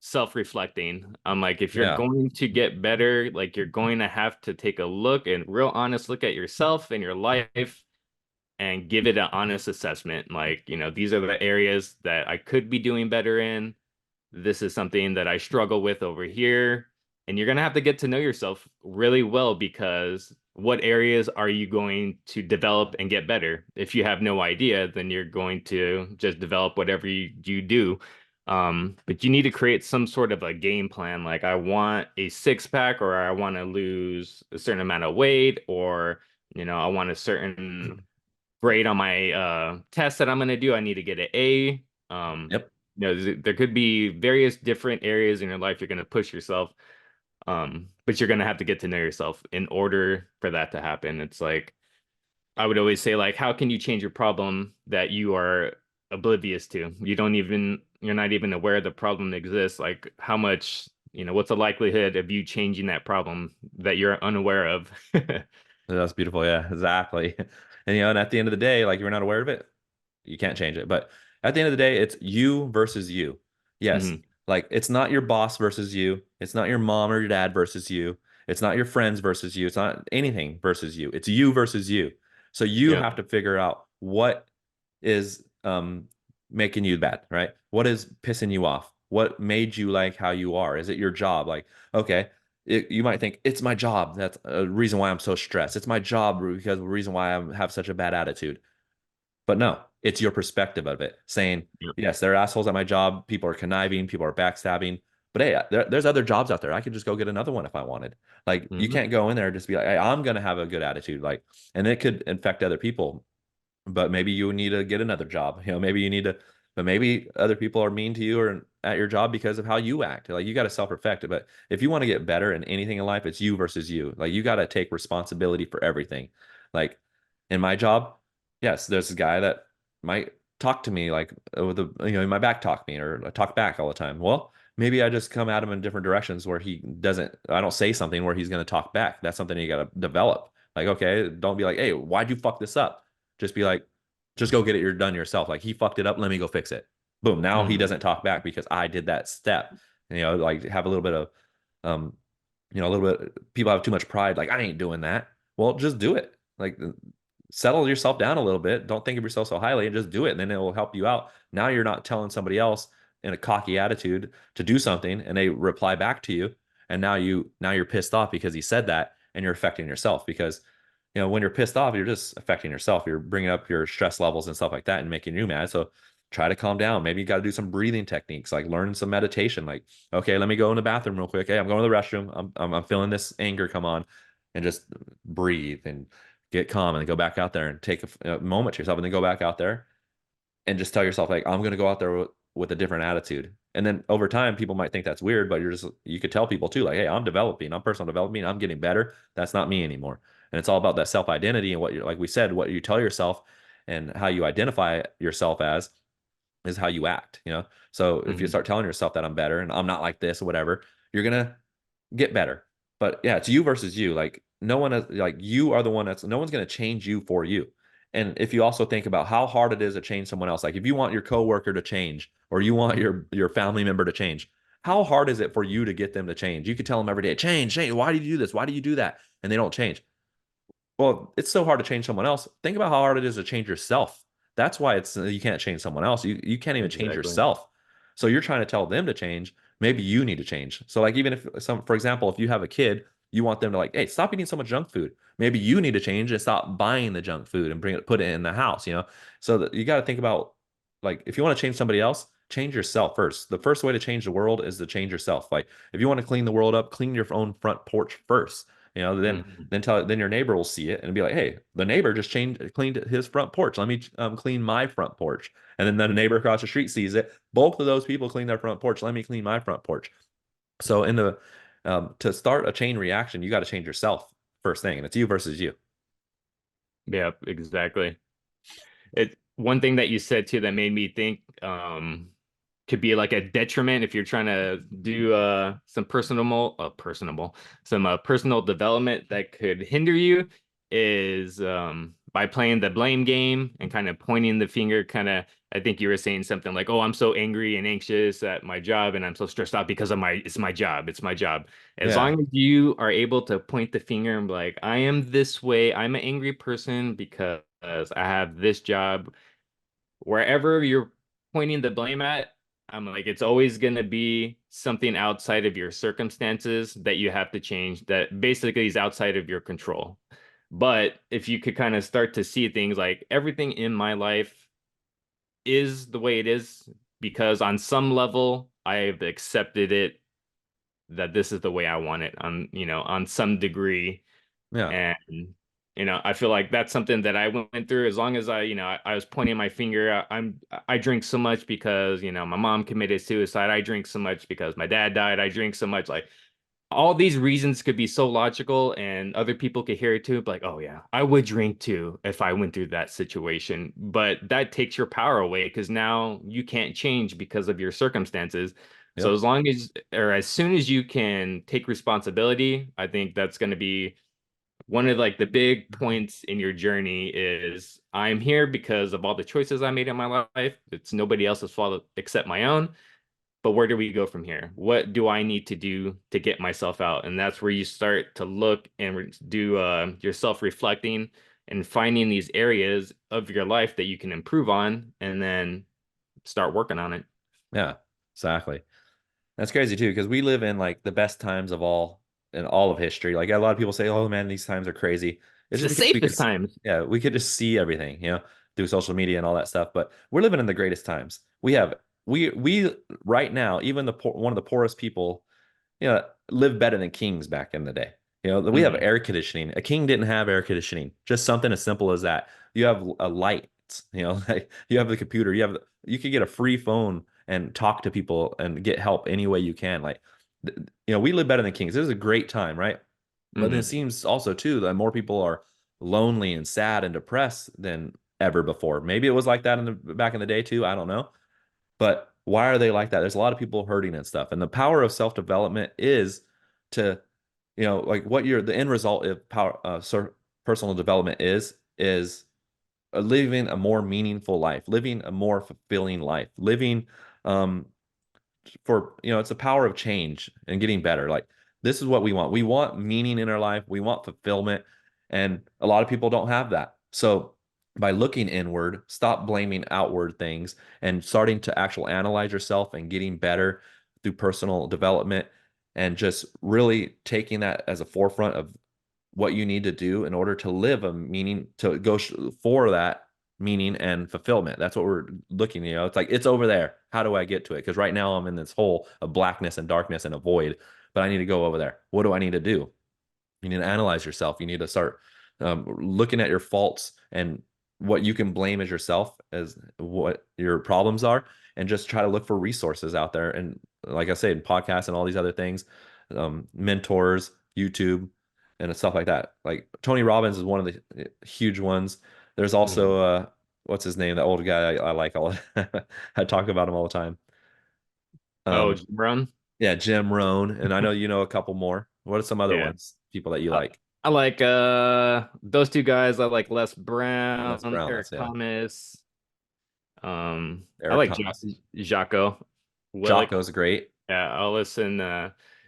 self-reflecting. Like if you're Yeah, going to get better, like you're going to have to take a look and real honest look at yourself and your life and give it an honest assessment. Like, these are the areas that I could be doing better in. This is something that I struggle with over here. and you're going to have to get to know yourself really well, because what areas are you going to develop and get better? If you have no idea, then you're going to just develop whatever you do. But you need to create some sort of a game plan. Like, I want a six pack, or I want to lose a certain amount of weight, or, I want a certain grade on my test that I'm going to do. I need to get an A. Yep. There could be various different areas in your life you're going to push yourself. But you're gonna have to get to know yourself in order for that to happen. It's like, I would always say, like, how can you change your problem that you are oblivious to? You're not even aware the problem exists. Like, how much, what's the likelihood of you changing that problem that you're unaware of? That's beautiful. Yeah, exactly. And and at the end of the day, like you're not aware of it, you can't change it. But at the end of the day, it's you versus you. Yes. Hmm. Like it's not your boss versus you. It's not your mom or your dad versus you. It's not your friends versus you. It's not anything versus you. It's you versus you. So you Yeah. have to figure out what is making you bad, right? What is pissing you off? What made you like how you are? Is it your job? Like, okay, you might think it's my job. That's a reason why I'm so stressed. It's my job because the reason why I have such a bad attitude. But no, it's your perspective of it, saying, Yeah. yes, there are assholes at my job. People are conniving. People are backstabbing. But hey, there's other jobs out there. I could just go get another one if I wanted. Like you Hmm. can't go in there and just be like, hey, I'm gonna have a good attitude. Like, and it could infect other people. But maybe you need to get another job. Maybe you need to, but maybe other people are mean to you or at your job because of how you act. Like you got to self-reflect. But if you want to get better in anything in life, it's you versus you. Like you got to take responsibility for everything. Like in my job, yes, there's a guy that might talk to me like with the in my back talk me or talk back all the time. Well, maybe I just come at him in different directions where he doesn't. I don't say something where he's going to talk back. That's something you got to develop. Like okay, don't be like, hey, why'd you fuck this up? Just be like, just go get it. You're done yourself. Like he fucked it up. Let me go fix it. Boom. Now he Hmm. doesn't talk back because I did that step. And, like have a little bit of, um, a little bit. People have too much pride. Like I ain't doing that. Well, just do it. Like settle yourself down a little bit. Don't think of yourself so highly and just do it. And then it will help you out. Now you're not telling somebody else in a cocky attitude to do something and they reply back to you. And now you're pissed off because he said that and you're affecting yourself because when you're pissed off, you're just affecting yourself. You're bringing up your stress levels and stuff like that and making you mad. So try to calm down. Maybe you got to do some breathing techniques, like learn some meditation. Like, okay, let me go in the bathroom real quick. Hey, I'm going to the restroom. I'm feeling this anger come on, and just breathe and get calm and go back out there and take a moment to yourself and then go back out there and just tell yourself like I'm going to go out there with a different attitude. And then over time, people might think that's weird, but you could tell people too, like, hey, I'm developing, I'm personal developing, I'm getting better. That's not me anymore. And it's all about that self identity and what you like we said, what you tell yourself and how you identify yourself as is how you act. So if you Hmm. start telling yourself that I'm better and I'm not like this or whatever, you're gonna get better. But yeah, it's you versus you. Like no one is like you are the one that's no one's gonna change you for you. And if you also think about how hard it is to change someone else, like if you want your coworker to change or you want your family member to change, how hard is it for you to get them to change? You could tell them every day, change, change. Why do you do this? Why do you do that? And they don't change. Well, it's so hard to change someone else. Think about how hard it is to change yourself. That's why it's you can't change someone else. You can't even change Exactly. yourself. So you're trying to tell them to change. Maybe you need to change. So like even if for example, if you have a kid, you want them to like, hey, stop eating so much junk food. Maybe you need to change and stop buying the junk food and put it in the house. So that you got to think about like if you want to change somebody else, change yourself first. The first way to change the world is to change yourself. Like if you want to clean the world up, clean your own front porch first. Then Hmm. then your neighbor will see it and be like, hey, the neighbor just cleaned his front porch. Let me clean my front porch. And then the neighbor across the street sees it. Both of those people clean their front porch. Let me clean my front porch. So in the to start a chain reaction, you got to change yourself first thing, and it's you versus you. Yeah, exactly. One thing that you said too that made me think could be like a detriment if you're trying to do some personal development that could hinder you is by playing the blame game and kind of pointing the finger. Kind of, I think you were saying something like, oh, I'm so angry and anxious at my job and I'm so stressed out because of it's my job, it's my job. As Yeah. long as you are able to point the finger and be like, I am this way, I'm an angry person because I have this job, wherever you're pointing the blame at, I'm like, it's always going to be something outside of your circumstances that you have to change that basically is outside of your control. But if you could kind of start to see things like everything in my life is the way it is because on some level I've accepted it that this is the way I want it on, on some degree. Yeah. And, I feel like that's something that I went through as long as I was pointing my finger. I drink so much because, my mom committed suicide. I drink so much because my dad died. I drink so much. Like all these reasons could be so logical and other people could hear it too. Like, oh yeah, I would drink too if I went through that situation. But that takes your power away because now you can't change because of your circumstances. So Yep. as long as or as soon as you can take responsibility, I think that's going to be one of like the big points in your journey is I'm here because of all the choices I made in my life. It's nobody else's fault except my own. But where do we go from here? What do I need to do to get myself out? And that's where you start to look and do your self-reflecting and finding these areas of your life that you can improve on and then start working on it. Yeah. Exactly. That's crazy too, because we live in like the best times of all in all of history. Like a lot of people say, "Oh man, these times are crazy." It's It's just the because we could, safest times. yeah, we could just see everything, through social media and all that stuff. But we're living in the greatest times. We right now, even one of the poorest people, live better than kings back in the day. We have Mhm. air conditioning. A king didn't have air conditioning. Just something as simple as that. You have a light. Like you have the computer. You could get a free phone and talk to people and get help any way you can. Like, we live better than kings. This is a great time, right? But then it Mhm. seems also too that more people are lonely and sad and depressed than ever before. Maybe it was like that in the back in the day too. I don't know. But why are they like that? There's a lot of people hurting and stuff. And the power of self-development is to, like what the end result of personal development is living a more meaningful life, living a more fulfilling life, living um, it's a power of change and getting better. Like this is what we want. We want meaning in our life. We want fulfillment. And a lot of people don't have that. So by looking inward, stop blaming outward things and starting to actually analyze yourself and getting better through personal development and just really taking that as a forefront of what you need to do in order to live a meaning to go for that meaning and fulfillment. That's what we're looking, it's like it's over there. How do I get to it? Because right now I'm in this hole of blackness and darkness and a void, but I need to go over there. What do I need to do? You need to analyze yourself. You need to start looking at your faults and what you can blame as yourself as what your problems are, and just try to look for resources out there. And like I said, podcasts and all these other things, mentors, YouTube, and stuff like that. Like Tony Robbins is one of the huge ones. There's also Mhm. what's his name? The old guy I like all I talk about him all the time. Oh, Um, Jim Rohn? yeah, Jim Rohn, and I know you know a couple more. What are some other Yeah. ones? People that you I, like? I like those two guys. I like Les Les Brown, Brown. Eric That's yeah. Thomas. I Eric like Thomas. Jocko Willick. Jocko's great. Yeah, I'll listen.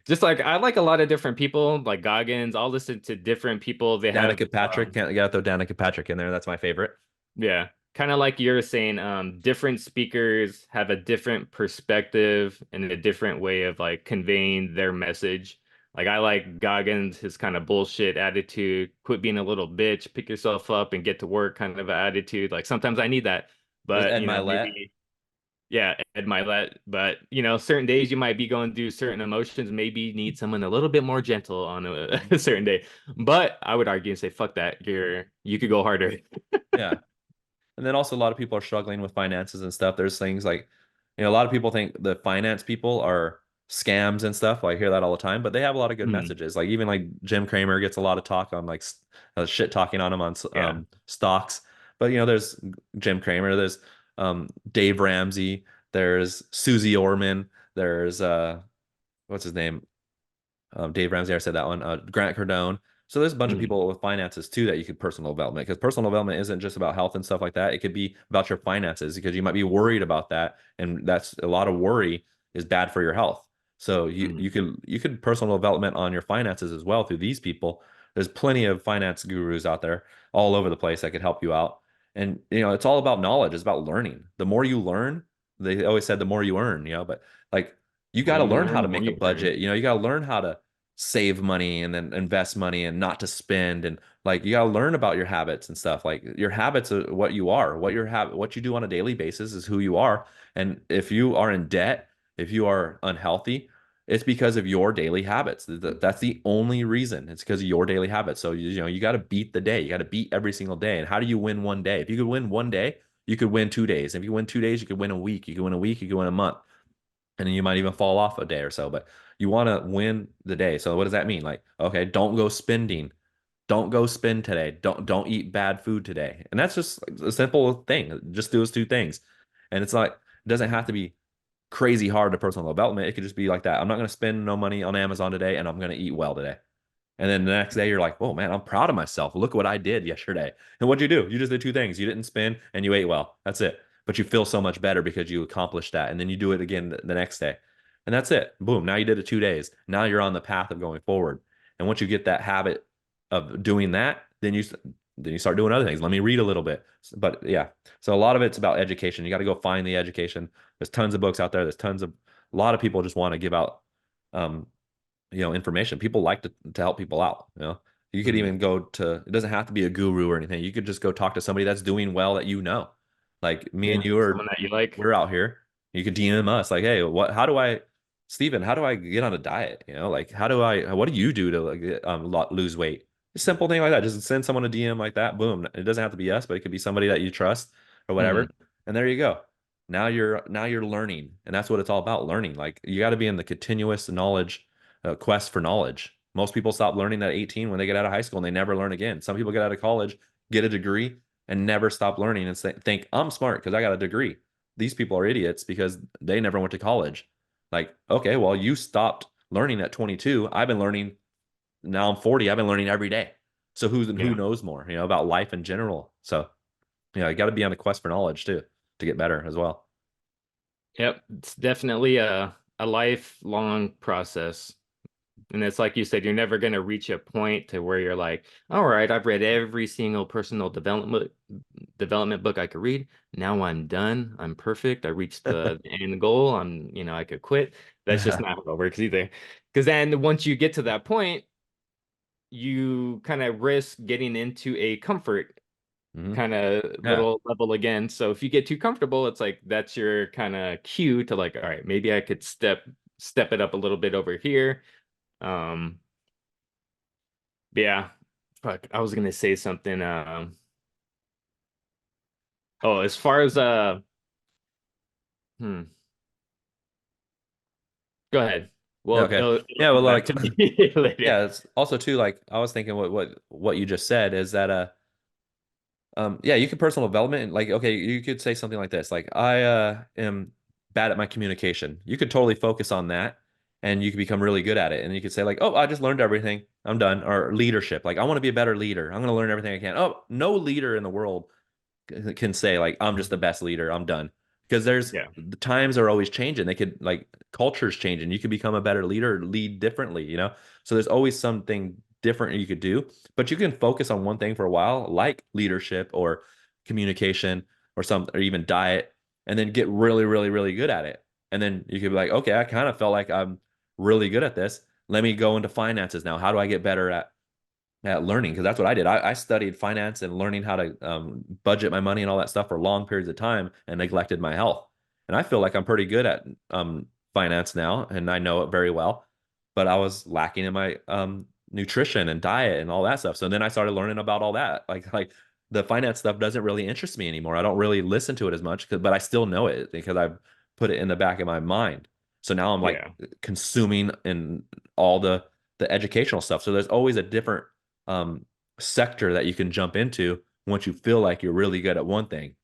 Just like I like a lot of different people, like Goggins. I'll listen to different people. They have, Danica Patrick. Can't you gotta throw Danica Patrick in there. That's my favorite. yeah, kind of like you're saying. Different speakers have a different perspective and a different way of like conveying their message. Like I like Goggins, his kind of bullshit attitude. Quit being a little bitch, pick yourself up and get to work kind of attitude. Like sometimes I need that, There's but Ed Milet. maybe. Yeah, Ed Milet. But certain days you might be going through certain emotions, maybe you need someone a little bit more gentle on a, Mhm. a certain day. But I would argue and say, fuck that. You could go harder. Yeah. And then also a lot of people are struggling with finances and stuff. There's things like, a lot of people think the finance people are scams and stuff. Well, I hear that all the time, but they have a lot of good Hmm. messages. Like even like Jim Cramer gets a lot of talk on like shit talking on him on Yeah. stocks. But there's Jim Cramer, there's Dave Ramsey, there's Susie Orman, there's what's his name? Dave Ramsey, I said that one. Grant Cardone. So there's a bunch of Hmm. people with finances too that you could personal development, because personal development isn't just about health and stuff like that. It could be about your finances, because you might be worried about that, and that's a lot of worry is bad for your health. So you Hmm. you could personal development on your finances as well through these people. There's plenty of finance gurus out there all over the place that could help you out. And it's all about knowledge. It's about learning. The more you learn, they always said the more you earn, but like you got More to you learn how earn, to more make a you earn. budget. You got to learn how to save money and then invest money and not to spend. And like you got to learn about your habits and stuff. Like your habits are what you are, what you do on a daily basis is who you are. And if you are in debt, if you are unhealthy, it's because of your daily habits. That's the only reason. It's because of your daily habits. So you got to beat the day. You got to beat every single day. And how do you win one day? If you could win one day, you could win 2 days. If you win 2 days, you could win a week. You could win a week. You could win a month, and then you might even fall off a day or so. But you want to win the day. So what does that mean? Like, okay, don't go spending. Don't go spend today. Don't eat bad food today. And that's just a simple thing. Just do those two things. And it's like it doesn't have to be crazy hard to personal development. It could just be like that. I'm not going to spend no money on Amazon today, and I'm going to eat well today. And then the next day, you're like, oh man, I'm proud of myself. Look what I did yesterday. And what'd you do? You just did two things. You didn't spin and you ate well. That's it. But you feel so much better because you accomplished that. And then you do it again the next day. And that's it. Boom. Now you did it 2 days. Now you're on the path of going forward. And once you get that habit of doing that, then you start doing other things. Let me read a little bit. But yeah. So a lot of it's about education. You got to go find the education. There's tons of books out there. A lot of people just want to give out um information. People like to help people out. You could Mhm. even go to, it doesn't have to be a guru or anything. You could just go talk to somebody that's doing well that like me Yeah, and you someone are, that you like. we're out here. You could DM us like, hey, Steven, how do I get on a diet? Like what do you do to like lose weight? A simple thing like that. Just send someone a DM like that. Boom. It doesn't have to be us, but it could be somebody that you trust or Mhm. whatever. And there you go. Now you're learning, and that's what it's all about, learning. Like you got to be in the continuous knowledge quest for knowledge. Most people stop learning at 18 when they get out of high school and they never learn again. Some people get out of college, get a degree, and never stop learning and think, I'm smart because I got a degree. These people are idiots because they never went to college. Like, okay, well, you stopped learning at 22. I've been learning, now I'm 40. I've been learning every day. So who Yeah. knows more, about life in general. So, you got to be on the quest for knowledge too to get better as well. Yep. It's definitely a lifelong process. And it's like you said, you're never going to reach a point to where you're like, all right, I've read every single personal development book I could read. Now I'm done. I'm perfect. I reached the end goal. I could quit. That's just not how it works either. Because then once you get to that point, you kind of risk getting into a comfort Hmm. kind of Yeah. little level again. So if you get too comfortable, it's like that's your kind of cue to like, all right, maybe I could step it up a little bit over here. Um, yeah, fuck, I was gonna say something. Oh, as far as hmm, go ahead. Yeah. Well, Okay. it'll Yeah. Well, come back like, to me later. yeah. It's also too like I was thinking what you just said is that yeah, you could personal development and like, okay, you could say something like this, like, I am bad at my communication. You could totally focus on that and you could become really good at it. And you could say, like, oh, I just learned everything. I'm done. Or leadership. Like, I want to be a better leader. I'm going to learn everything I can. Oh, no leader in the world can say, like, I'm just the best leader. I'm done. Because Yeah, the times are always changing. They could, like, culture's changing. You could become a better leader, lead differently. So there's always something different you could do, but you can focus on one thing for a while, like leadership or communication or even diet, and then get really, really, really good at it. And then you could be like, okay, I kind of felt like I'm really good at this. Let me go into finances now. How do I get better at learning? Because that's what I did. I studied finance and learning how to budget my money and all that stuff for long periods of time and neglected my health. And I feel like I'm pretty good at finance now and I know it very well, but I was lacking in my nutrition and diet and all that stuff. So then I started learning about all that. Like the finance stuff doesn't really interest me anymore. I don't really listen to it as much, but I still know it because I've put it in the back of my mind. So now I'm like yeah, consuming in all the educational stuff. So there's always a different um, sector that you can jump into once you feel like you're really good at one thing.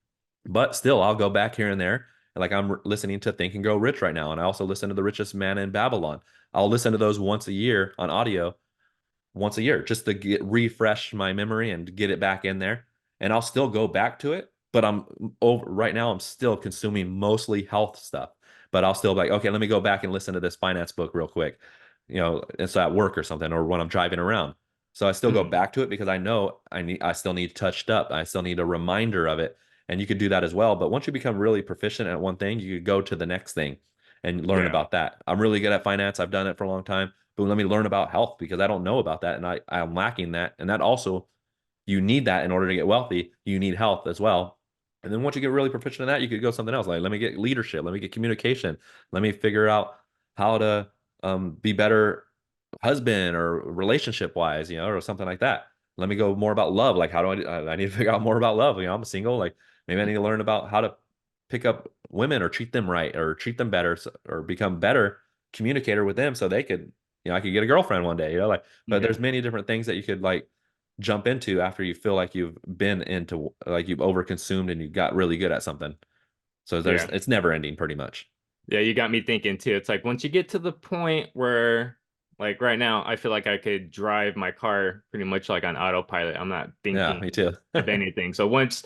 But still, I'll go back here and there. Like I'm listening to Think and Grow Rich right now, and I also listen to The Richest Man in Babylon. I'll listen to those once a year on audio, once a year, just to refresh my memory and get it back in there. And I'll still go back to it, but I'm over right now. I'm still consuming mostly health stuff, but I'll still be like, okay, let me go back and listen to this finance book real quick. It's at work or something, or when I'm driving around. So I still go mhm, back to it because I know I still need touched up. I still need a reminder of it. and you could do that as well. But once you become really proficient at one thing, you could go to the next thing and learn Yeah. about that. I'm really good at finance. I've done it for a long time, but let me learn about health because I don't know about that, and I'm lacking that. And that also, you need that in order to get wealthy. You need health as well. And then once you get really proficient in that, you could go something else. Like, let me get leadership. Let me get communication. Let me figure out how to be better husband or relationship wise, or something like that. Let me go more about love. Like, how do I need to figure out more about love? I'm a single. Like, maybe I need to learn about how to pick up women or treat them right or treat them better or become better communicator with them so they could, I could get a girlfriend one day, like, but Yeah. there's many different things that you could like jump into after you feel like you've been into like you've overconsumed and you got really good at something. So Yeah. it's never ending pretty much. Yeah, you got me thinking too. It's like once you get to the point where, like right now, I feel like I could drive my car pretty much like on autopilot. I'm not Yeah, thinking me too. of anything. So once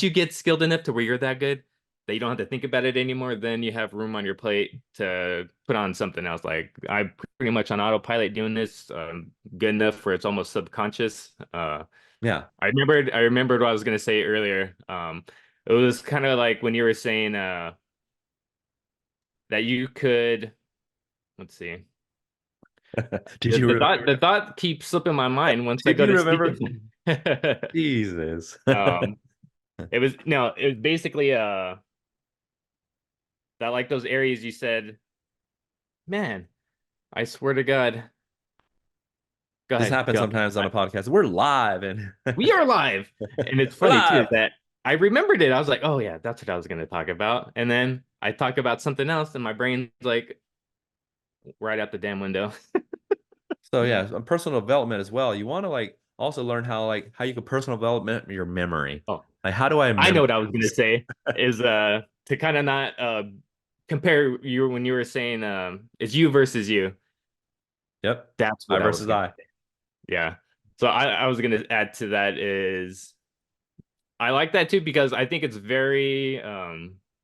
you get skilled enough to where you're that good that you don't have to think about it anymore, then you have room on your plate to put on something else. Like I'm pretty much on autopilot doing this, good enough where it's almost subconscious. Yeah. I remembered what I was gonna say earlier. It was kind of like when you were saying that you could, let's see. Did The, you the remember? thought the thought keeps slipping my mind once I Did go you to speak remember? it. Jesus. Um, it was no, it was basically that like those areas you said, man, I swear to God. Go This ahead, happens go. sometimes on a podcast. We're live and We are live. And it's we're funny too live. that I remembered it. I was like, oh yeah, that's what I was gonna talk about. And then I talk about something else, and my brain's like right out the damn window. So yeah, personal development as well. You want to like also learn how you can personal development your memory. Oh, Like how do I I know what I was gonna memorize? say is to kind of not compare you when you were saying it's you versus you. Yep. That's I what I was versus gonna I. say. Yeah. So I was gonna add to that is I like that too because I think it's very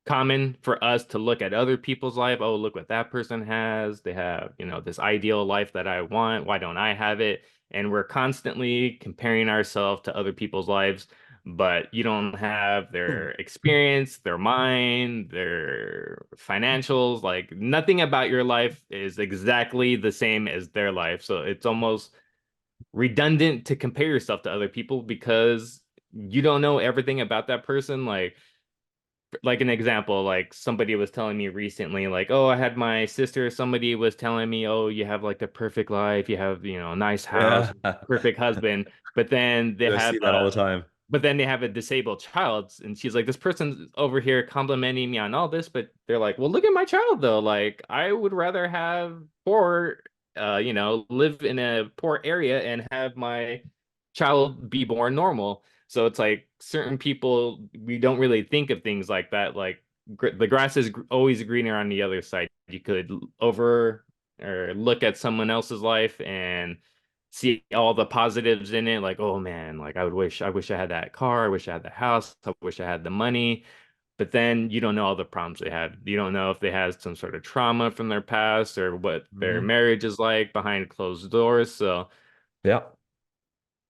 common for us to look at other people's life. Oh, look what that person has. They have, this ideal life that I want. Why don't I have it? And we're constantly comparing ourselves to other people's lives, but you don't have their experience, their mind, their financials. Like nothing about your life is exactly the same as their life. So it's almost redundant to compare yourself to other people because you don't know everything about that person. Like an example, like somebody was telling me recently, like, oh, I had my sister, somebody was telling me, oh, you have like the perfect life, you have, a nice house, Yeah. perfect husband, but then they I have see that all the time. a disabled child, and she's like, this person's over here complimenting me on all this, but they're like, well, look at my child though. Like, I would rather have poor, live in a poor area and have my child be born normal. So it's like certain people, we don't really think of things like that. Like the grass is always greener on the other side. You could over or look at someone else's life and see all the positives in it. Like, oh man, like I wish I had that car. I wish I had the house. I wish I had the money. But then you don't know all the problems they had. You don't know if they had some sort of trauma from their past or what their Hmm. marriage is like behind closed doors. So Yeah.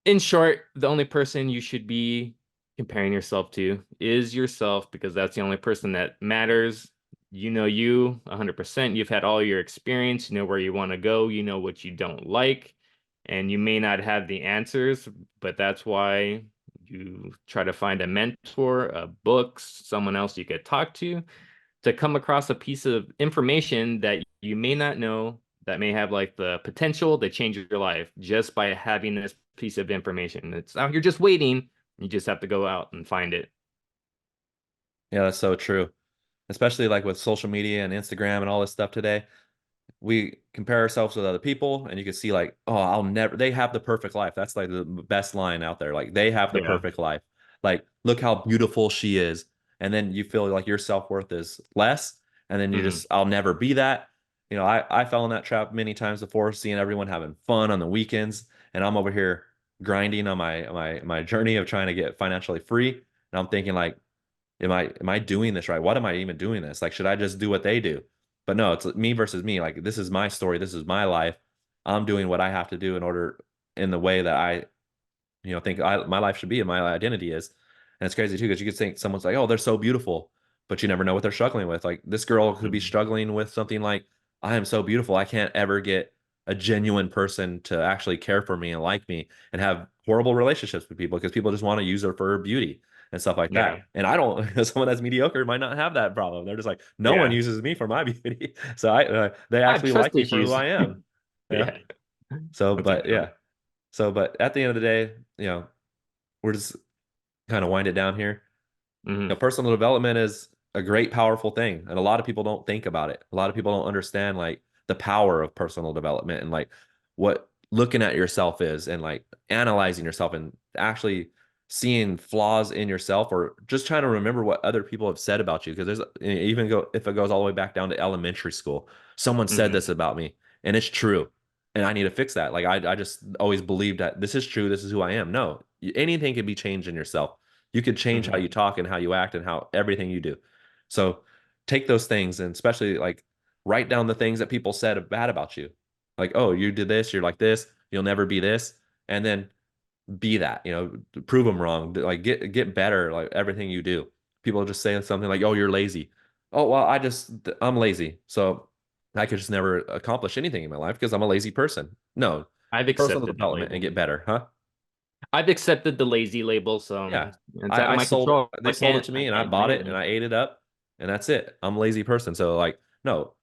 in short, the only person you should be comparing yourself to is yourself because that's the only person that matters. You know you 100%. You've had all your experience. You know where you want to go. You know what you don't like. And you may not have the answers, but that's why you try to find a mentor, a book, someone else you could talk to come across a piece of information that you may not know that may have like the potential to change your life just by having this piece of information. It's out here just waiting. You just have to go out and find it. Yeah, that's so true. Especially like with social media and Instagram and all this stuff today. We compare ourselves with other people and you can see like, oh, I'll never, they have the perfect life. That's like the best line out there. Like they have the Yeah. perfect life. Like, look how beautiful she is. And then you feel like your self-worth is less. And then you Mhm. just, I'll never be that. I fell in that trap many times before, seeing everyone having fun on the weekends. And I'm over here grinding on my journey of trying to get financially free. And I'm thinking like, am I doing this right? What am I even doing this? Like, should I just do what they do? But no, it's me versus me. Like, this is my story. This is my life. I'm doing what I have to do in the way that I think my life should be and my identity is. And it's crazy too, because you could think someone's like, oh, they're so beautiful, but you never know what they're struggling with. Like this girl could be Mhm. struggling with something like, I am so beautiful. I can't ever get a genuine person to actually care for me and like me and have horrible relationships with people because people just want to use her for her beauty and stuff like Yeah. that. And I don't, someone that's mediocre might not have that problem. They're just like, no one Yeah. uses me for my beauty. So they I have actually trust like me for who issues. I am. Yeah. Yeah. So, That's a but good one. yeah. So, but at the end of the day, we're just kind of wind it down here. Hmm. Personal development is a great, powerful thing, and a lot of people don't think about it. A lot of people don't understand like the power of personal development and like what looking at yourself is, and like analyzing yourself and actually seeing flaws in yourself, or just trying to remember what other people have said about you. Because there's even go if it goes all the way back down to elementary school, someone said Hmm. this about me, and it's true. And I need to fix that. Like I just always believed that this is true. This is who I am. No, anything can be changed in yourself. You could change how Hmm. you talk and how you act and how everything you do. So take those things, and especially like write down the things that people said bad about you. Like, oh, you did this, you're like this, you'll never be this. And then be that, prove them wrong. Like get better, like everything you do. People just say something like, oh, you're lazy. Oh, well, I'm lazy. So I could just never accomplish anything in my life because I'm a lazy person. No, I've personal accepted that development and label. get better, huh? I've accepted the lazy label, so Yeah. it's out of I my sold control. they sold it to I me and I can't do bought it and anything. I ate it up, and that's it. I'm a lazy person. So like, no,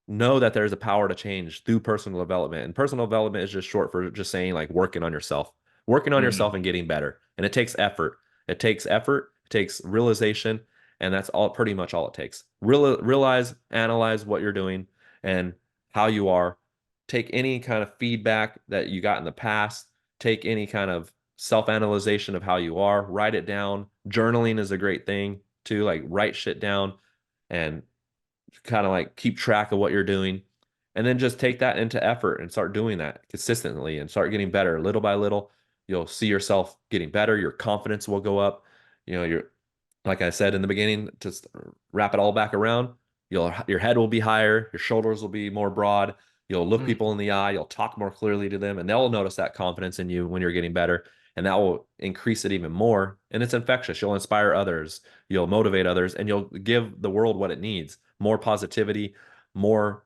know that there's a power to change through personal development. And personal development is just short for just saying like working on yourself. Working on yourself Hmm. and getting better. And it takes effort. It takes effort, it takes realization, and that's all pretty much all it takes. Realize, analyze what you're doing and how you are. Take any kind of feedback that you got in the past, take any kind of self-analyzation of how you are, write it down. Journaling is a great thing too, like write shit down and kind of like keep track of what you're doing. And then just take that into effort and start doing that consistently and start getting better little by little. You'll see yourself getting better. Your confidence will go up. You're like I said in the beginning, to wrap it all back around, your head will be higher, your shoulders will be more broad. You'll look people in the eye, you'll talk more clearly to them, and they'll notice that confidence in you when you're getting better, and that will increase it even more. And it's infectious. You'll inspire others, you'll motivate others, and you'll give the world what it needs: more positivity, more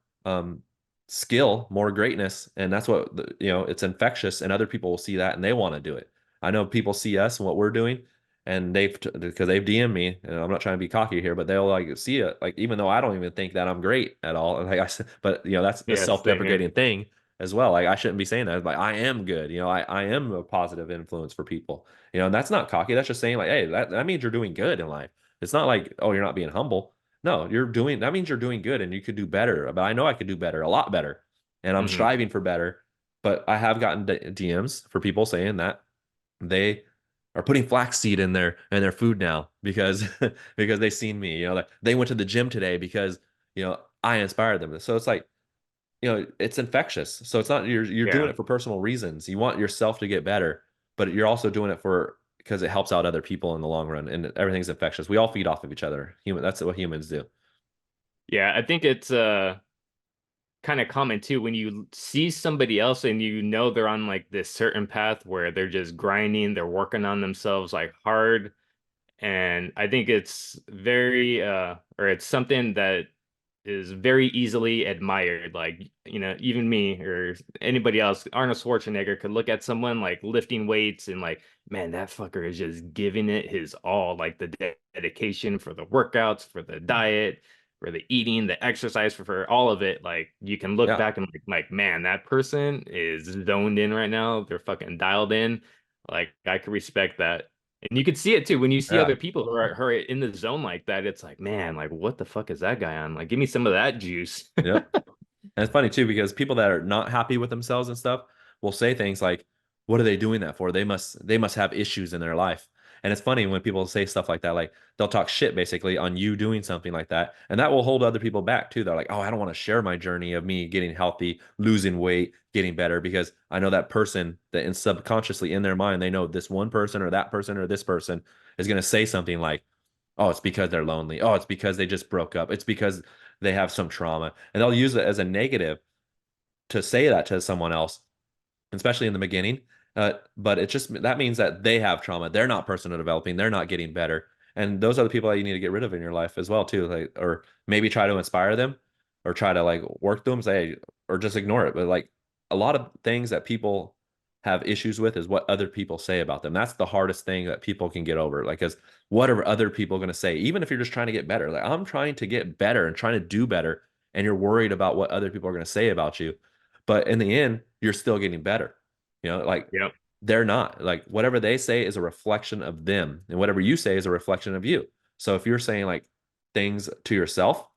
skill, more greatness. And that's what it's infectious, and other people will see that and they want to do it. I know people see us and what we're doing, and because they've DM'd me, and I'm not trying to be cocky here, but they'll like see it, like even though I don't even think that I'm great at all. Like I said, but that's a Yeah, same here. self-deprecating thing as well. Like I shouldn't be saying that. Like I am good. I am a positive influence for people. And that's not cocky. That's just saying like, hey, that means you're doing good in life. It's not like, oh, you're not being humble. No, that means you're doing good and you could do better. But I know I could do better, a lot better. And I'm Hmm. striving for better. But I have gotten DMs for people saying that they are putting flaxseed in their food now because because they seen me. Like they went to the gym today because I inspired them. So it's like, it's infectious. So it's not you're doing Yeah. it for personal reasons. You want yourself to get better, but you're also doing it for because it helps out other people in the long run, and everything's infectious. We all feed off of each other. That's what humans do. Yeah, I think it's kind of common too when you see somebody else and you know they're on like this certain path where they're just grinding, they're working on themselves like hard. And I think it's very or it's something that is very easily admired. Like, even me or anybody else, Arnold Schwarzenegger could look at someone like lifting weights and like, man, that fucker is just giving it his all, like the dedication for the workouts, for the diet, for the eating, the exercise, for all of it. Like you can look Yeah, back and like, man, that person is zoned in right now. They're fucking dialed in. Like I could respect that. And you could see it too when you see yeah, other people who are in the zone like that. It's like, man, like what the fuck is that guy on? Like, give me some of that juice. yep. And it's funny too because people that are not happy with themselves and stuff will say things like, "What are they doing that for? They must have issues in their life." And it's funny when people say stuff like that, like they'll talk shit basically on you doing something like that, and that will hold other people back too. They're like, "Oh, I don't want to share my journey of me getting healthy, losing weight, getting better because I know that person that in subconsciously in their mind they know this one person or that person or this person is going to say something like." Oh, it's because they're lonely. Oh, it's because they just broke up. It's because they have some trauma. And they'll use it as a negative to say that to someone else, especially in the beginning. But it just that means that they have trauma. They're not personal developing. They're not getting better. And those are the people that you need to get rid of in your life as well, too. Like, or maybe try to inspire them or try to like work them, say, hey, or just ignore it. But like a lot of things that people have issues with is what other people say about them. That's the hardest thing that people can get over. Like, because what are other people going to say? Even if you're just trying to get better, like I'm trying to get better and trying to do better, and you're worried about what other people are going to say about you. But in the end, you're still getting better. Like Yep. they're not. Like whatever they say is a reflection of them, and whatever you say is a reflection of you. So if you're saying like things to yourself,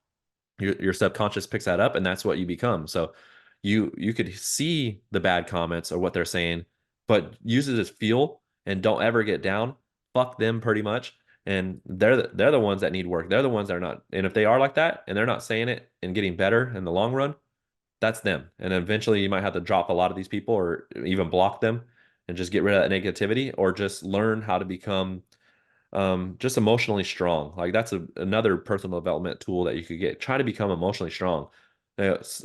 your subconscious picks that up, and that's what you become. So you could see the bad comments or what they're saying, but use it as fuel and don't ever get down. Fuck them pretty much. And they're the ones that need work. They're the ones that are not. And if they are like that and they're not saying it and getting better in the long run, that's them. And eventually you might have to drop a lot of these people or even block them and just get rid of that negativity or just learn how to become just emotionally strong. Like that's another personal development tool that you could get. Try to become emotionally strong.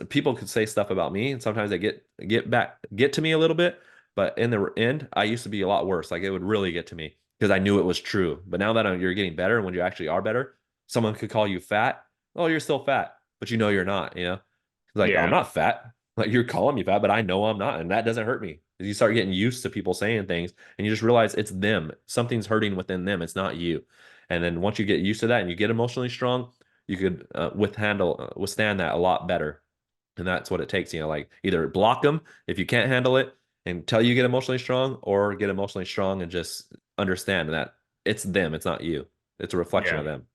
People could say stuff about me and sometimes they get to me a little bit, but in the end, I used to be a lot worse. Like it would really get to me because I knew it was true. But now that you're getting better and when you actually are better, someone could call you fat. Oh, you're still fat, but you know you're not. Like, I'm Yeah. not fat. Like, you're calling me fat, but I know I'm not. And that doesn't hurt me. You start getting used to people saying things and you just realize it's them. Something's hurting within them. It's not you. And then once you get used to that and you get emotionally strong, you could withstand that a lot better. And that's what it takes. Like either block them if you can't handle it until you get emotionally strong, or get emotionally strong and just understand that it's them. It's not you. It's a reflection Yeah. of them.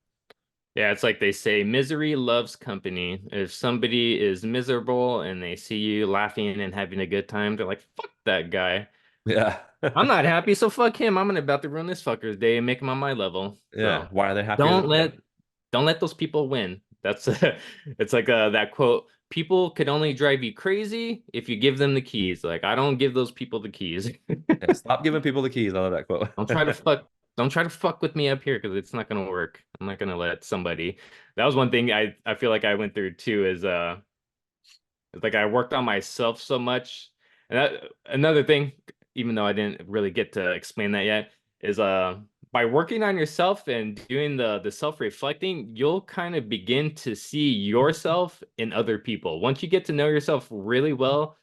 Yeah, it's like they say, misery loves company. If somebody is miserable and they see you laughing and having a good time, they're like, fuck that guy. Yeah. I'm not happy, so fuck him. I'm gonna about to ruin this fucker's day and make him on my level. Yeah. So Why are they happier than don't me? let don't let those people win. That's it's like that quote, people could only drive you crazy if you give them the keys. Like I don't give those people the keys. Yeah, stop giving people the keys. I love that quote. Don't try to fuck don't try to fuck with me up here because it's not gonna work. I'm not gonna let somebody. That was one thing I feel like I went through too is it's like I worked on myself so much. And another thing, even though I didn't really get to explain that yet, is by working on yourself and doing the self-reflecting, you'll kind of begin to see yourself in other people. Once you get to know yourself really well,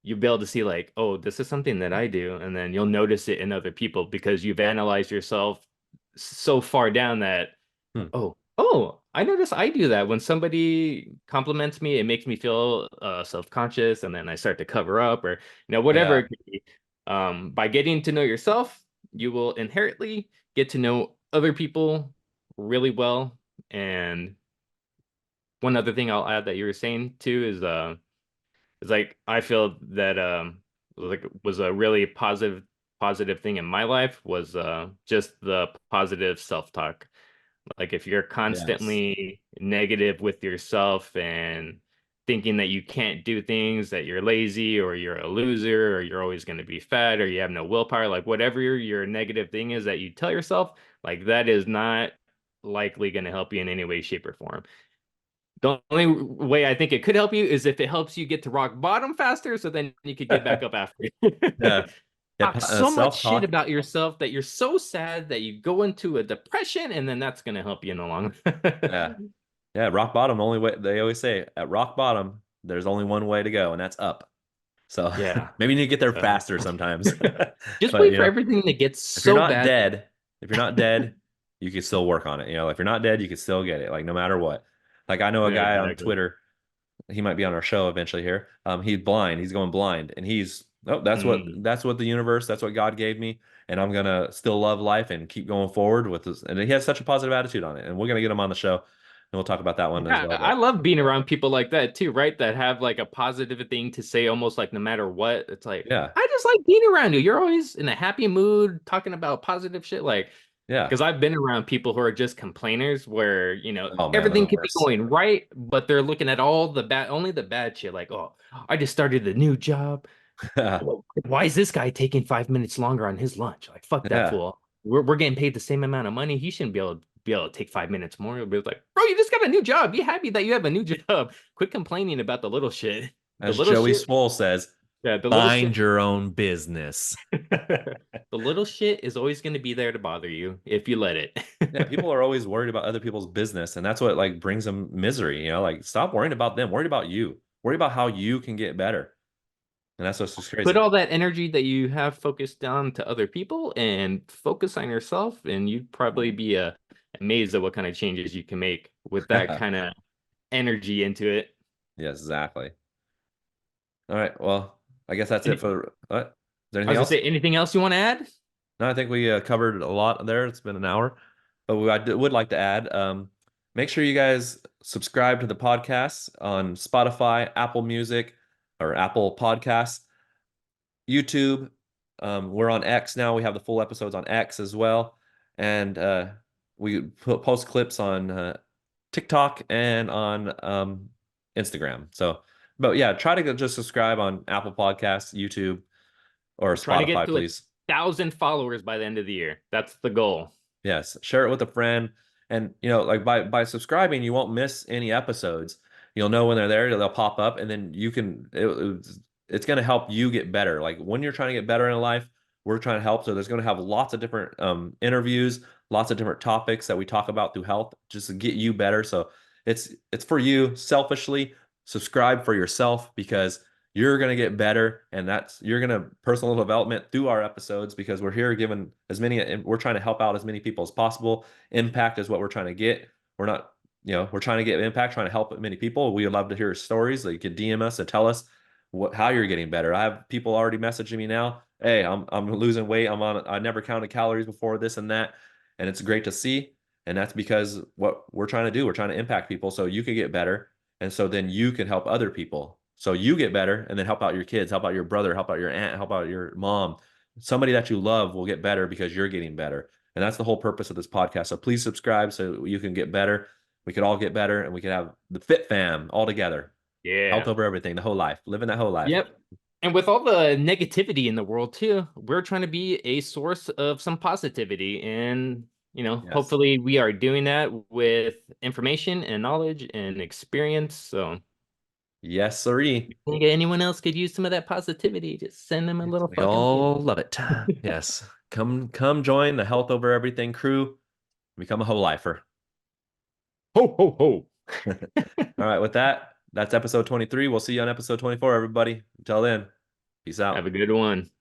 you'll be able to see like, oh, this is something that I do, and then you'll notice it in other people because you've analyzed yourself so far down that Hmm. oh, I notice I do that when somebody compliments me, it makes me feel self-conscious, and then I start to cover up, or whatever Yeah. it could be. By getting to know yourself, you will inherently get to know other people really well. And one other thing I'll add that you were saying too is like I feel that like was a really positive thing in my life was just the positive self-talk. Like if you're Yes. constantly negative with yourself and thinking that you can't do things, that you're lazy or you're a loser or you're always going to be fat or you have no willpower, like whatever your negative thing is that you tell yourself, like that is not likely going to help you in any way, shape, or form. The only way I think it could help you is if it helps you get to rock bottom faster, so then you could get back up after. Yeah. Yeah. Talk so much shit Self-talk. about yourself that you're so sad that you go into a depression, and then that's going to help you in the long Yeah. run. Yeah. Rock bottom, the only way they always say at rock bottom, there's only one way to go, and that's up. So Yeah. maybe you need to get there Uh, faster sometimes. just But wait for everything to get if you're so not bad. dead, if you're not dead, you can still work on it. If you're not dead, you can still get it, like no matter what. Like I know a Yeah, guy on exactly. Twitter, he might be on our show eventually here. He's blind, he's going blind, and he's oh, Mm. that's what the universe, that's what God gave me, and I'm gonna still love life and keep going forward with this. And he has such a positive attitude on it. And we're gonna get him on the show, and we'll talk about that one as Yeah, well. I But love being around people like that too, right? That have like a positive thing to say almost like no matter what. It's like, yeah, I just like being around you. You're always in a happy mood, talking about positive shit. Like, yeah. because I've been around people who are just complainers where, Oh man, they're everything the could be worst. going right, but they're looking at all the bad, only the bad shit. Like, oh, I just started a new job. Yeah, Why is this guy taking 5 minutes longer on his lunch? Like, fuck that yeah. fool. We're getting paid the same amount of money. He shouldn't be able to take 5 minutes more. He'll be like, bro, you just got a new job. Be happy that you have a new job. Quit complaining about the little shit. The As little Joey shit. Swole says, Yeah, the little Mind shit. your own business. The little shit is always going to be there to bother you if you let Yeah, people it. are always worried about other people's business, and that's what like brings them misery. Like stop worrying about them, worry about you, worry about how you can get better. And that's what's just Put crazy. all that energy that you have focused down to other people and focus on yourself, and you'd probably be amazed at what kind of changes you can make with that kind of energy into it. Yeah, exactly. All right. Well, I guess that's it And for what? Is there I anything was gonna else? say, anything else you want to add? No, I think we covered a lot there. It's been an hour, but would like to add, make sure you guys subscribe to the podcast on Spotify, Apple Music, or Apple Podcasts, YouTube. We're on X now. We have the full episodes on X as well, and post clips on TikTok and on Instagram. So, but yeah, try to just subscribe on Apple Podcasts, YouTube, or We're trying to get Spotify, to a please. 1,000 followers by the end of the year. That's the goal. Yes, share it with a friend, and like by subscribing, you won't miss any episodes. You'll know when they're there; they'll pop up, and then you can. It's going to help you get better. Like when you're trying to get better in life, we're trying to help. So there's going to have lots of different interviews, lots of different topics that we talk about through health, just to get you better. So it's for you selfishly. Subscribe for yourself because you're going to get better, and that's you're going to personal development through our episodes because we're here giving as many and we're trying to help out as many people as possible. Impact is what we're trying to get. We're not we're trying to get impact, trying to help many people. We would love to hear stories. Like you can DM us and tell us how you're getting better. I have people already messaging me now. Hey, I'm losing weight. I never counted calories before, this and that, and it's great to see. And that's because what we're trying to do, we're trying to impact people so you can get better, and so then you can help other people. So you get better and then help out your kids, help out your brother, help out your aunt, help out your mom. Somebody that you love will get better because you're getting better. And that's the whole purpose of this podcast. So please subscribe so you can get better. We could all get better and we could have the fit fam all together. Health Yeah. over everything, the whole life, living that whole life. Yep. And with all the negativity in the world too, we're trying to be a source of some positivity. And, Yes. hopefully we are doing that with information and knowledge and experience. So Yes, sirree. think anyone else could use some of that positivity, just send them a Yes, little we fucking gift. all love it. Yes. Come join the Health Over Everything crew. Become a whole lifer. Ho, ho, ho. All right, with that, that's episode 23. We'll see you on episode 24, everybody. Until then, peace Have out. a good one.